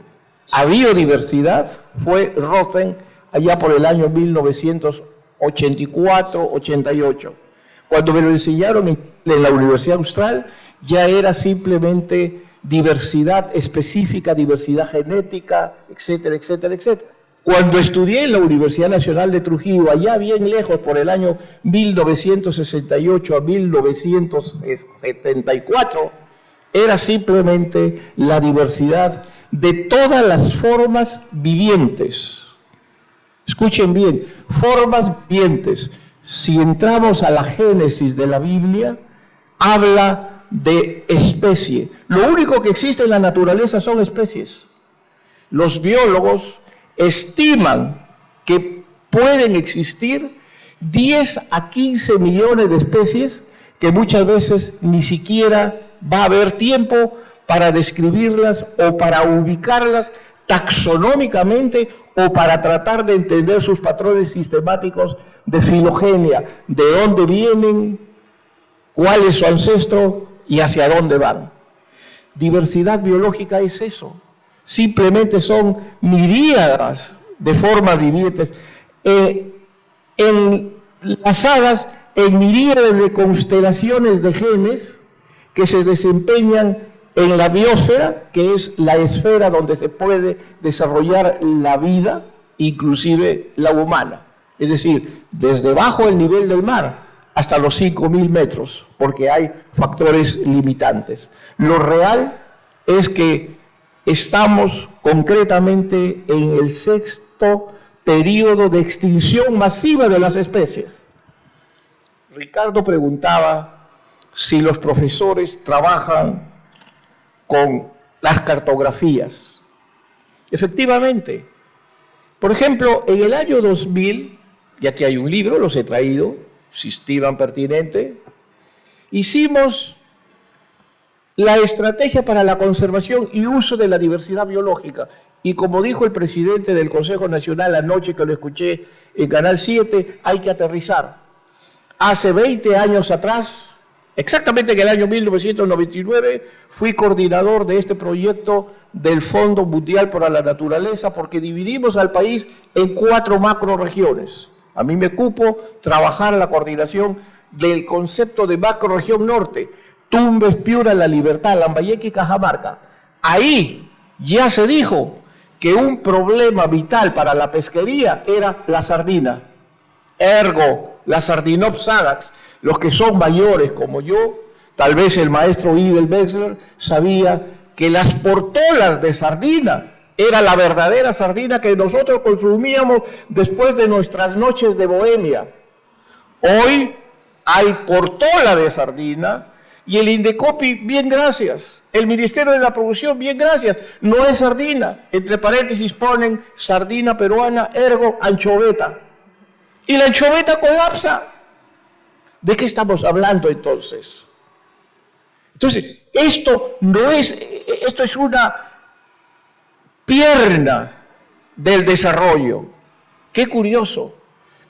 a biodiversidad fue Rosen allá por el año 1984-88. Cuando me lo enseñaron en la Universidad Austral, ya era simplemente diversidad específica, diversidad genética, etcétera, etcétera, etcétera. Cuando estudié en la Universidad Nacional de Trujillo, allá bien lejos, por el año 1968 a 1974, era simplemente la diversidad de todas las formas vivientes. Escuchen bien, formas vivientes. Si entramos a la génesis de la Biblia, habla de especie. Lo único que existe en la naturaleza son especies. Los biólogos estiman que pueden existir 10 a 15 millones de especies que muchas veces ni siquiera va a haber tiempo para describirlas o para ubicarlas taxonómicamente o para tratar de entender sus patrones sistemáticos de filogenia, de dónde vienen, cuál es su ancestro y hacia dónde van. Diversidad biológica es eso. Simplemente son miríadas de formas vivientes enlazadas en miríadas de constelaciones de genes que se desempeñan en la biosfera, que es la esfera donde se puede desarrollar la vida, inclusive la humana. Es decir, desde bajo el nivel del mar hasta los 5.000 metros, porque hay factores limitantes. Lo real es que estamos concretamente en el 6º periodo de extinción masiva de las especies. Ricardo preguntaba si los profesores trabajan con las cartografías. Efectivamente. Por ejemplo, en el año 2000, y aquí hay un libro, los he traído, si estiman pertinente, hicimos la estrategia para la conservación y uso de la diversidad biológica. y como dijo el presidente del Consejo Nacional anoche que lo escuché en Canal 7, hay que aterrizar. Hace 20 años atrás, exactamente en el año 1999, fui coordinador de este proyecto del Fondo Mundial para la Naturaleza porque dividimos al país en 4 macroregiones. A mí me cupo trabajar en la coordinación del concepto de macroregión norte, Tumbes, Piura, La Libertad, Lambayeque y Cajamarca. Ahí ya se dijo que un problema vital para la pesquería era la sardina. Ergo, la Sardinopsax, los que son mayores como yo, tal vez el maestro Idel Wexler sabía que las portolas de sardina era la verdadera sardina que nosotros consumíamos después de nuestras noches de bohemia. Hoy hay portola de sardina y el Indecopi, bien gracias. El Ministerio de la Producción, bien gracias. No es sardina. Entre paréntesis ponen sardina peruana, ergo anchoveta. Y la anchoveta colapsa. ¿De qué estamos hablando entonces? Entonces, esto es una pierna del desarrollo. Qué curioso.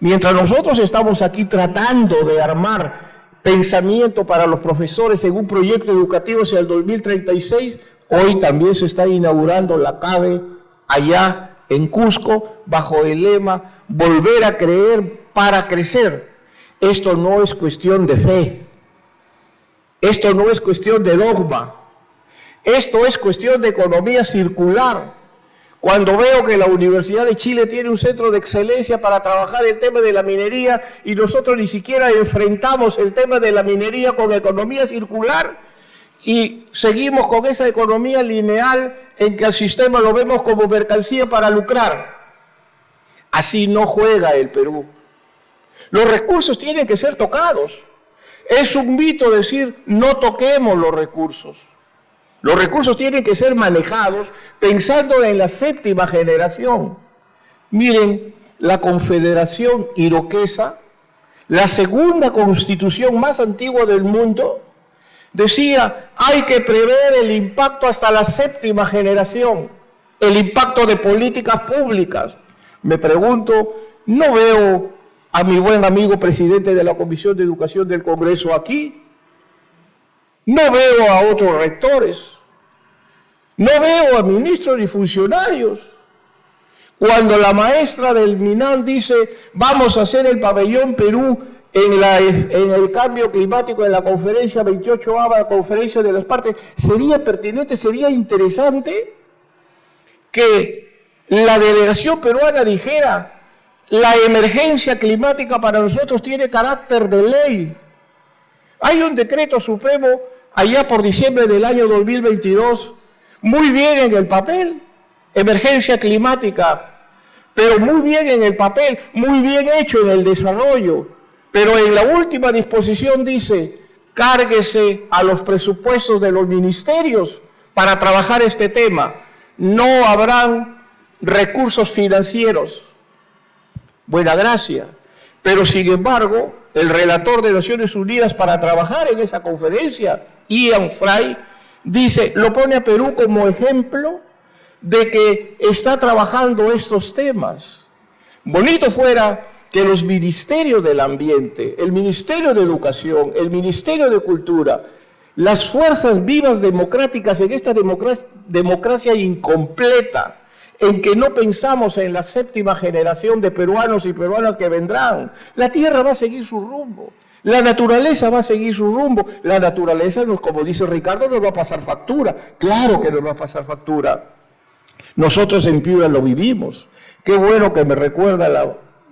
Mientras nosotros estamos aquí tratando de armar pensamiento para los profesores en un proyecto educativo hacia el 2036, hoy también se está inaugurando la CABE allá en Cusco bajo el lema Volver a creer para crecer. Esto no es cuestión de fe, esto no es cuestión de dogma, esto es cuestión de economía circular. Cuando veo que la Universidad de Chile tiene un centro de excelencia para trabajar el tema de la minería y nosotros ni siquiera enfrentamos el tema de la minería con economía circular y seguimos con esa economía lineal en que el sistema lo vemos como mercancía para lucrar. Así no juega el Perú. Los recursos tienen que ser tocados. Es un mito decir no toquemos los recursos. Los recursos tienen que ser manejados pensando en la 7ª generación. Miren, la Confederación Iroquesa, la 2ª constitución más antigua del mundo, decía, hay que prever el impacto hasta la 7ª generación, el impacto de políticas públicas. Me pregunto, no veo a mi buen amigo presidente de la Comisión de Educación del Congreso aquí, no veo a otros rectores, no veo a ministros ni funcionarios. Cuando la maestra del MINAL dice, vamos a hacer el pabellón Perú en el cambio climático en la conferencia 28ª, conferencia de las partes, sería pertinente, sería interesante que la delegación peruana dijera, la emergencia climática para nosotros tiene carácter de ley. Hay un decreto supremo allá por diciembre del año 2022, muy bien en el papel, emergencia climática, pero muy bien en el papel, muy bien hecho en el desarrollo, pero en la última disposición dice, cárguese a los presupuestos de los ministerios para trabajar este tema, no habrán recursos financieros. Buena gracia, pero sin embargo, el relator de Naciones Unidas para trabajar en esa conferencia, Ian Fry, dice, lo pone a Perú como ejemplo de que está trabajando estos temas. Bonito fuera que los ministerios del ambiente, el Ministerio de Educación, el Ministerio de Cultura, las fuerzas vivas democráticas en esta democracia incompleta, en que no pensamos en la 7ª generación de peruanos y peruanas que vendrán. La tierra va a seguir su rumbo, la naturaleza va a seguir su rumbo. La naturaleza, como dice Ricardo, nos va a pasar factura. Claro que nos va a pasar factura. Nosotros en Piura lo vivimos. Qué bueno que me recuerda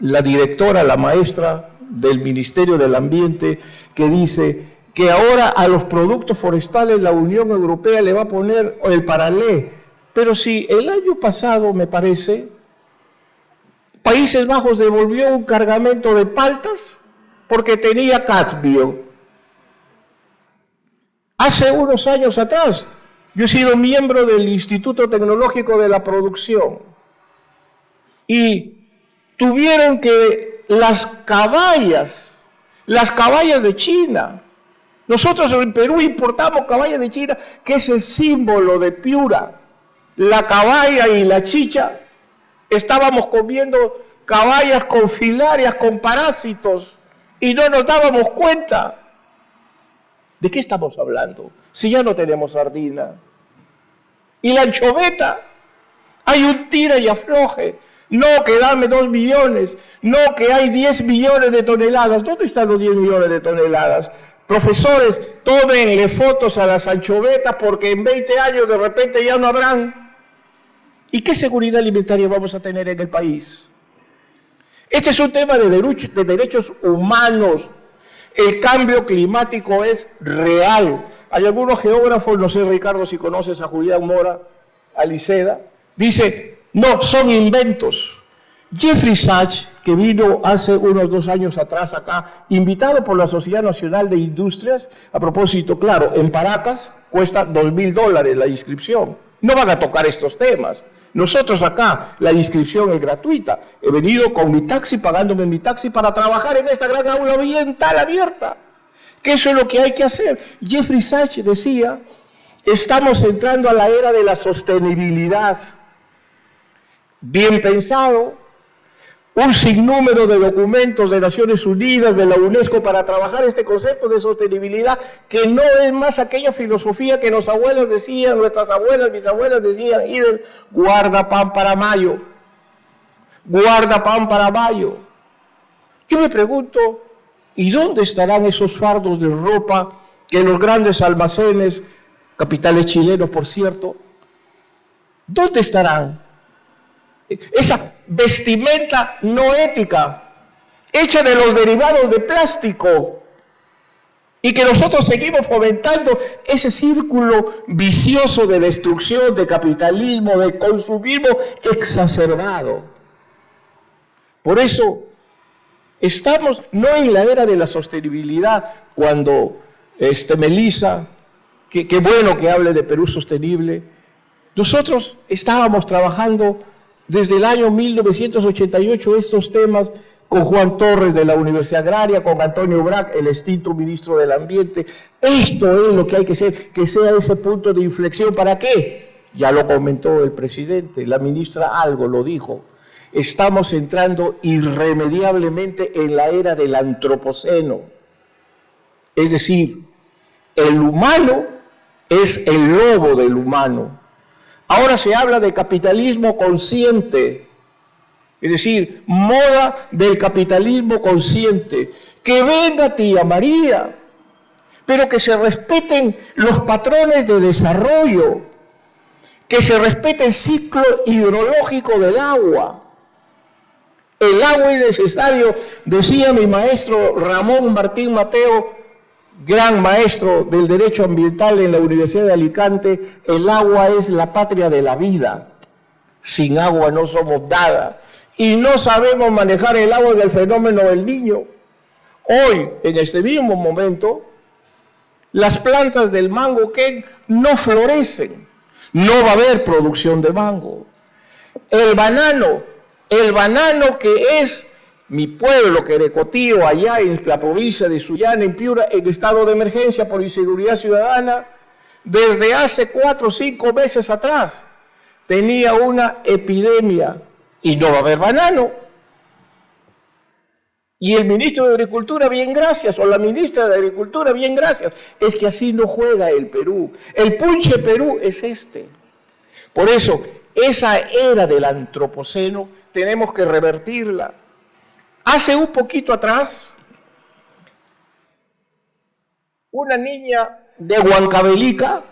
la directora, la maestra del Ministerio del Ambiente, que dice que ahora a los productos forestales la Unión Europea le va a poner el paralé. Pero si el año pasado, me parece, Países Bajos devolvió un cargamento de paltas porque tenía cadmio. Hace unos años atrás, yo he sido miembro del Instituto Tecnológico de la Producción y tuvieron que las caballas de China, nosotros en Perú importamos caballas de China, que es el símbolo de Piura. la caballa y la chicha, estábamos comiendo caballas con filarias, con parásitos, y no nos dábamos cuenta. ¿De qué estamos hablando? Si ya no tenemos sardina. Y la anchoveta, hay un tira y afloje. No, que dame 2 millones. No, que hay 10 millones de toneladas. ¿Dónde están los 10 millones de toneladas? Profesores, tómenle fotos a las anchovetas porque en 20 años de repente ya no habrán. ¿Y qué seguridad alimentaria vamos a tener en el país? Este es un tema de derechos humanos. El cambio climático es real. Hay algunos geógrafos, no sé, Ricardo, si conoces a Julián Mora, a Liceda, dice, no, son inventos. Jeffrey Sachs, que vino hace unos 2 años atrás acá, invitado por la Sociedad Nacional de Industrias, a propósito, claro, en Paracas cuesta $2.000 la inscripción. No van a tocar estos temas. Nosotros acá, la inscripción es gratuita. He venido con mi taxi, pagándome mi taxi para trabajar en esta gran aula ambiental abierta. Que eso es lo que hay que hacer. Jeffrey Sachs decía, estamos entrando a la era de la sostenibilidad. Bien pensado, un sinnúmero de documentos de Naciones Unidas, de la UNESCO, para trabajar este concepto de sostenibilidad, que no es más aquella filosofía que nuestras abuelas decían, nuestras abuelas, mis abuelas decían, guarda pan para mayo, guarda pan para mayo. Yo me pregunto, ¿y dónde estarán esos fardos de ropa que en los grandes almacenes, capitales chilenos, por cierto, dónde estarán? Esa vestimenta no ética, hecha de los derivados de plástico, y que nosotros seguimos fomentando ese círculo vicioso de destrucción, de capitalismo, de consumismo exacerbado. Por eso estamos no en la era de la sostenibilidad, cuando Melissa, qué bueno que hable de Perú sostenible. Nosotros estábamos trabajando desde el año 1988 estos temas con Juan Torres de la Universidad Agraria, con Antonio Brac, el extinto ministro del Ambiente. Esto es lo que hay que hacer, que sea ese punto de inflexión. ¿Para qué? Ya lo comentó el presidente, la ministra algo lo dijo. Estamos entrando irremediablemente en la era del antropoceno. Es decir, el humano es el lobo del humano. Ahora se habla de capitalismo consciente, es decir, moda del capitalismo consciente. Que venga tía María, pero que se respeten los patrones de desarrollo, que se respete el ciclo hidrológico del agua. El agua es necesario, decía mi maestro Ramón Martín Mateo, gran maestro del derecho ambiental en la Universidad de Alicante, el agua es la patria de la vida. Sin agua no somos nada. Y no sabemos manejar el agua del fenómeno del Niño. Hoy, en este mismo momento, las plantas del mango que no florecen. No va a haber producción de mango. El banano que es mi pueblo, Querecotío, allá en la provincia de Sullana, en Piura, en estado de emergencia por inseguridad ciudadana, desde hace 4 o 5 meses atrás, tenía una epidemia y no va a haber banano. Y el ministro de Agricultura, bien gracias, o la ministra de Agricultura, bien gracias. Es que así no juega el Perú. El punche Perú es este. Por eso, esa era del antropoceno tenemos que revertirla. Hace un poquito atrás, una niña de Huancavelica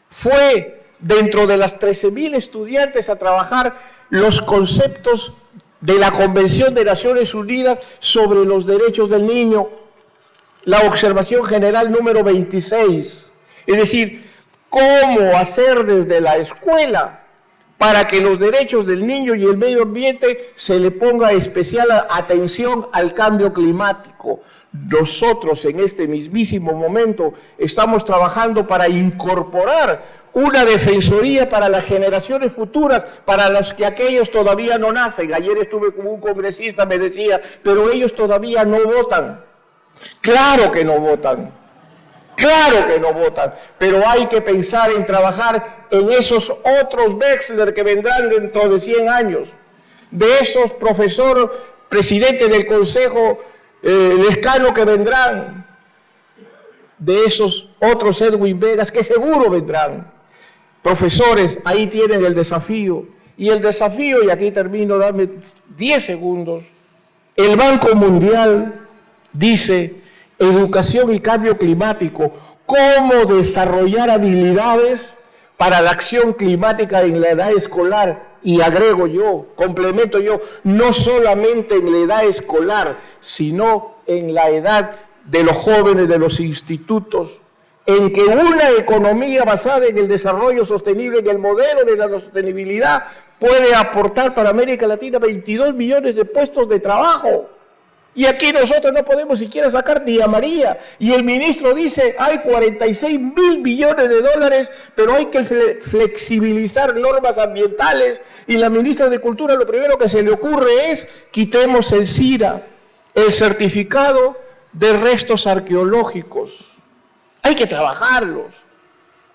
fue dentro de las 13.000 estudiantes a trabajar los conceptos de la Convención de Naciones Unidas sobre los Derechos del Niño, la observación general número 26. Es decir, cómo hacer desde la escuela para que los derechos del niño y el medio ambiente se le ponga especial atención al cambio climático. Nosotros en este mismísimo momento estamos trabajando para incorporar una defensoría para las generaciones futuras, para los que aquellos todavía no nacen. Ayer estuve con un congresista, me decía, pero ellos todavía no votan. Claro que no votan. Claro que no votan, pero hay que pensar en trabajar en esos otros Wexler que vendrán dentro de 100 años, de esos profesores, presidentes del Consejo Lescano que vendrán, de esos otros Edwin Vegas que seguro vendrán. Profesores, ahí tienen el desafío. Y el desafío, y aquí termino, dame 10 segundos. El Banco Mundial dice: educación y cambio climático, cómo desarrollar habilidades para la acción climática en la edad escolar. Y agrego yo, complemento yo, no solamente en la edad escolar, sino en la edad de los jóvenes de los institutos, en que una economía basada en el desarrollo sostenible, en el modelo de la sostenibilidad, puede aportar para América Latina 22 millones de puestos de trabajo. Y aquí nosotros no podemos siquiera sacar ni a María. Y el ministro dice, hay 46.000 millones de dólares, pero hay que flexibilizar normas ambientales. Y la ministra de Cultura lo primero que se le ocurre es, quitemos el CIRA, el certificado de restos arqueológicos. Hay que trabajarlos.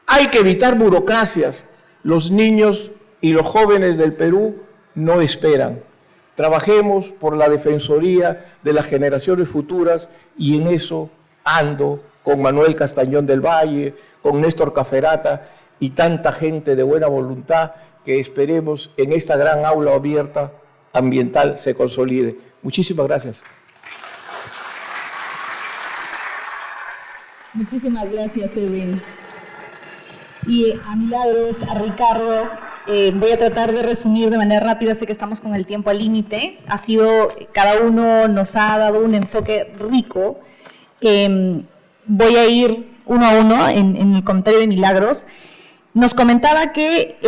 Hay que evitar burocracias. Los niños y los jóvenes del Perú no esperan. Trabajemos por la defensoría de las generaciones futuras y en eso ando con Manuel Castañón del Valle, con Néstor Caferata y tanta gente de buena voluntad que esperemos en esta gran aula abierta ambiental se consolide. Muchísimas gracias. Muchísimas gracias, Edwin. Y a Milagros, a Ricardo, voy a tratar de resumir de manera rápida, sé que estamos con el tiempo al límite. Cada uno nos ha dado un enfoque rico. Voy a ir uno a uno en el comentario de Milagros. Nos comentaba que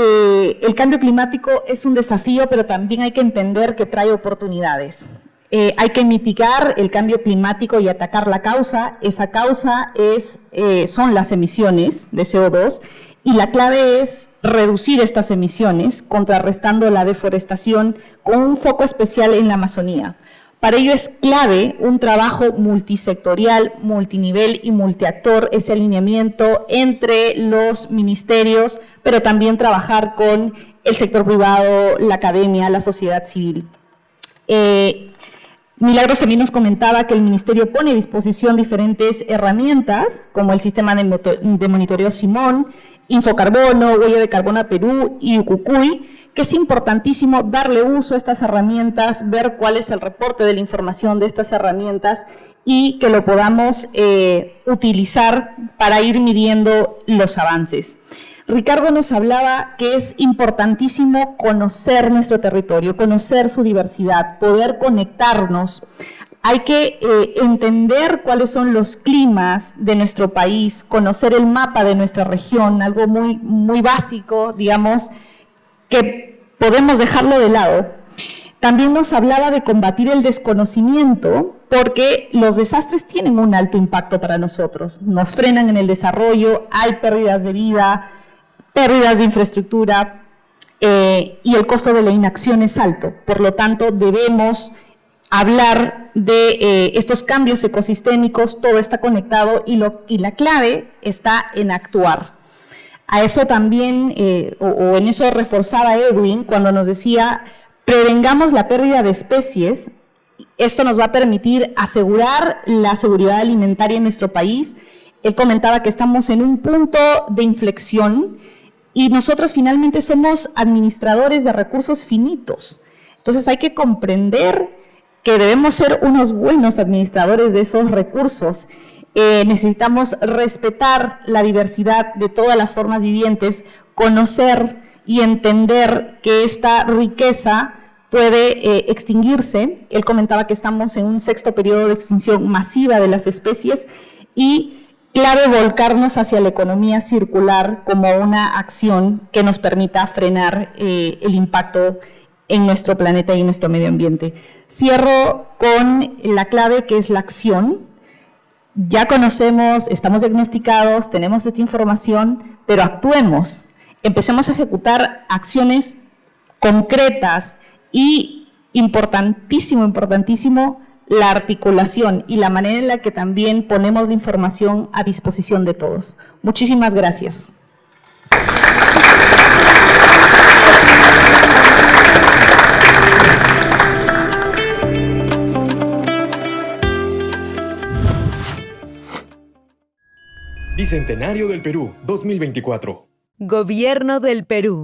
el cambio climático es un desafío, pero también hay que entender que trae oportunidades. Hay que mitigar el cambio climático y atacar la causa. Esa causa son las emisiones de CO2 y la clave es reducir estas emisiones, contrarrestando la deforestación con un foco especial en la Amazonía. Para ello es clave un trabajo multisectorial, multinivel y multiactor, ese alineamiento entre los ministerios, pero también trabajar con el sector privado, la academia, la sociedad civil. Milagros también nos comentaba que el Ministerio pone a disposición diferentes herramientas, como el sistema de monitoreo Simón, Infocarbono, Huella de Carbono Perú y Ucucuy, que es importantísimo darle uso a estas herramientas, ver cuál es el reporte de la información de estas herramientas y que lo podamos utilizar para ir midiendo los avances. Ricardo nos hablaba que es importantísimo conocer nuestro territorio, conocer su diversidad, poder conectarnos. Hay que entender cuáles son los climas de nuestro país, conocer el mapa de nuestra región, algo muy, muy básico, digamos, que podemos dejarlo de lado. También nos hablaba de combatir el desconocimiento, porque los desastres tienen un alto impacto para nosotros. Nos frenan en el desarrollo, hay pérdidas de vida, pérdidas de infraestructura y el costo de la inacción es alto. Por lo tanto, debemos hablar de estos cambios ecosistémicos, todo está conectado y la clave está en actuar. A eso también, o en eso reforzaba Edwin cuando nos decía, prevengamos la pérdida de especies. Esto nos va a permitir asegurar la seguridad alimentaria en nuestro país. Él comentaba que estamos en un punto de inflexión y nosotros finalmente somos administradores de recursos finitos. Entonces hay que comprender que debemos ser unos buenos administradores de esos recursos. Necesitamos respetar la diversidad de todas las formas vivientes, conocer y entender que esta riqueza puede extinguirse. Él comentaba que estamos en un 6º periodo de extinción masiva de las especies y clave volcarnos hacia la economía circular como una acción que nos permita frenar el impacto en nuestro planeta y en nuestro medio ambiente. Cierro con la clave que es la acción. Ya conocemos, estamos diagnosticados, tenemos esta información, pero actuemos. Empecemos a ejecutar acciones concretas y importantísimo, la articulación y la manera en la que también ponemos la información a disposición de todos. Muchísimas gracias. Bicentenario del Perú, 2024. Gobierno del Perú.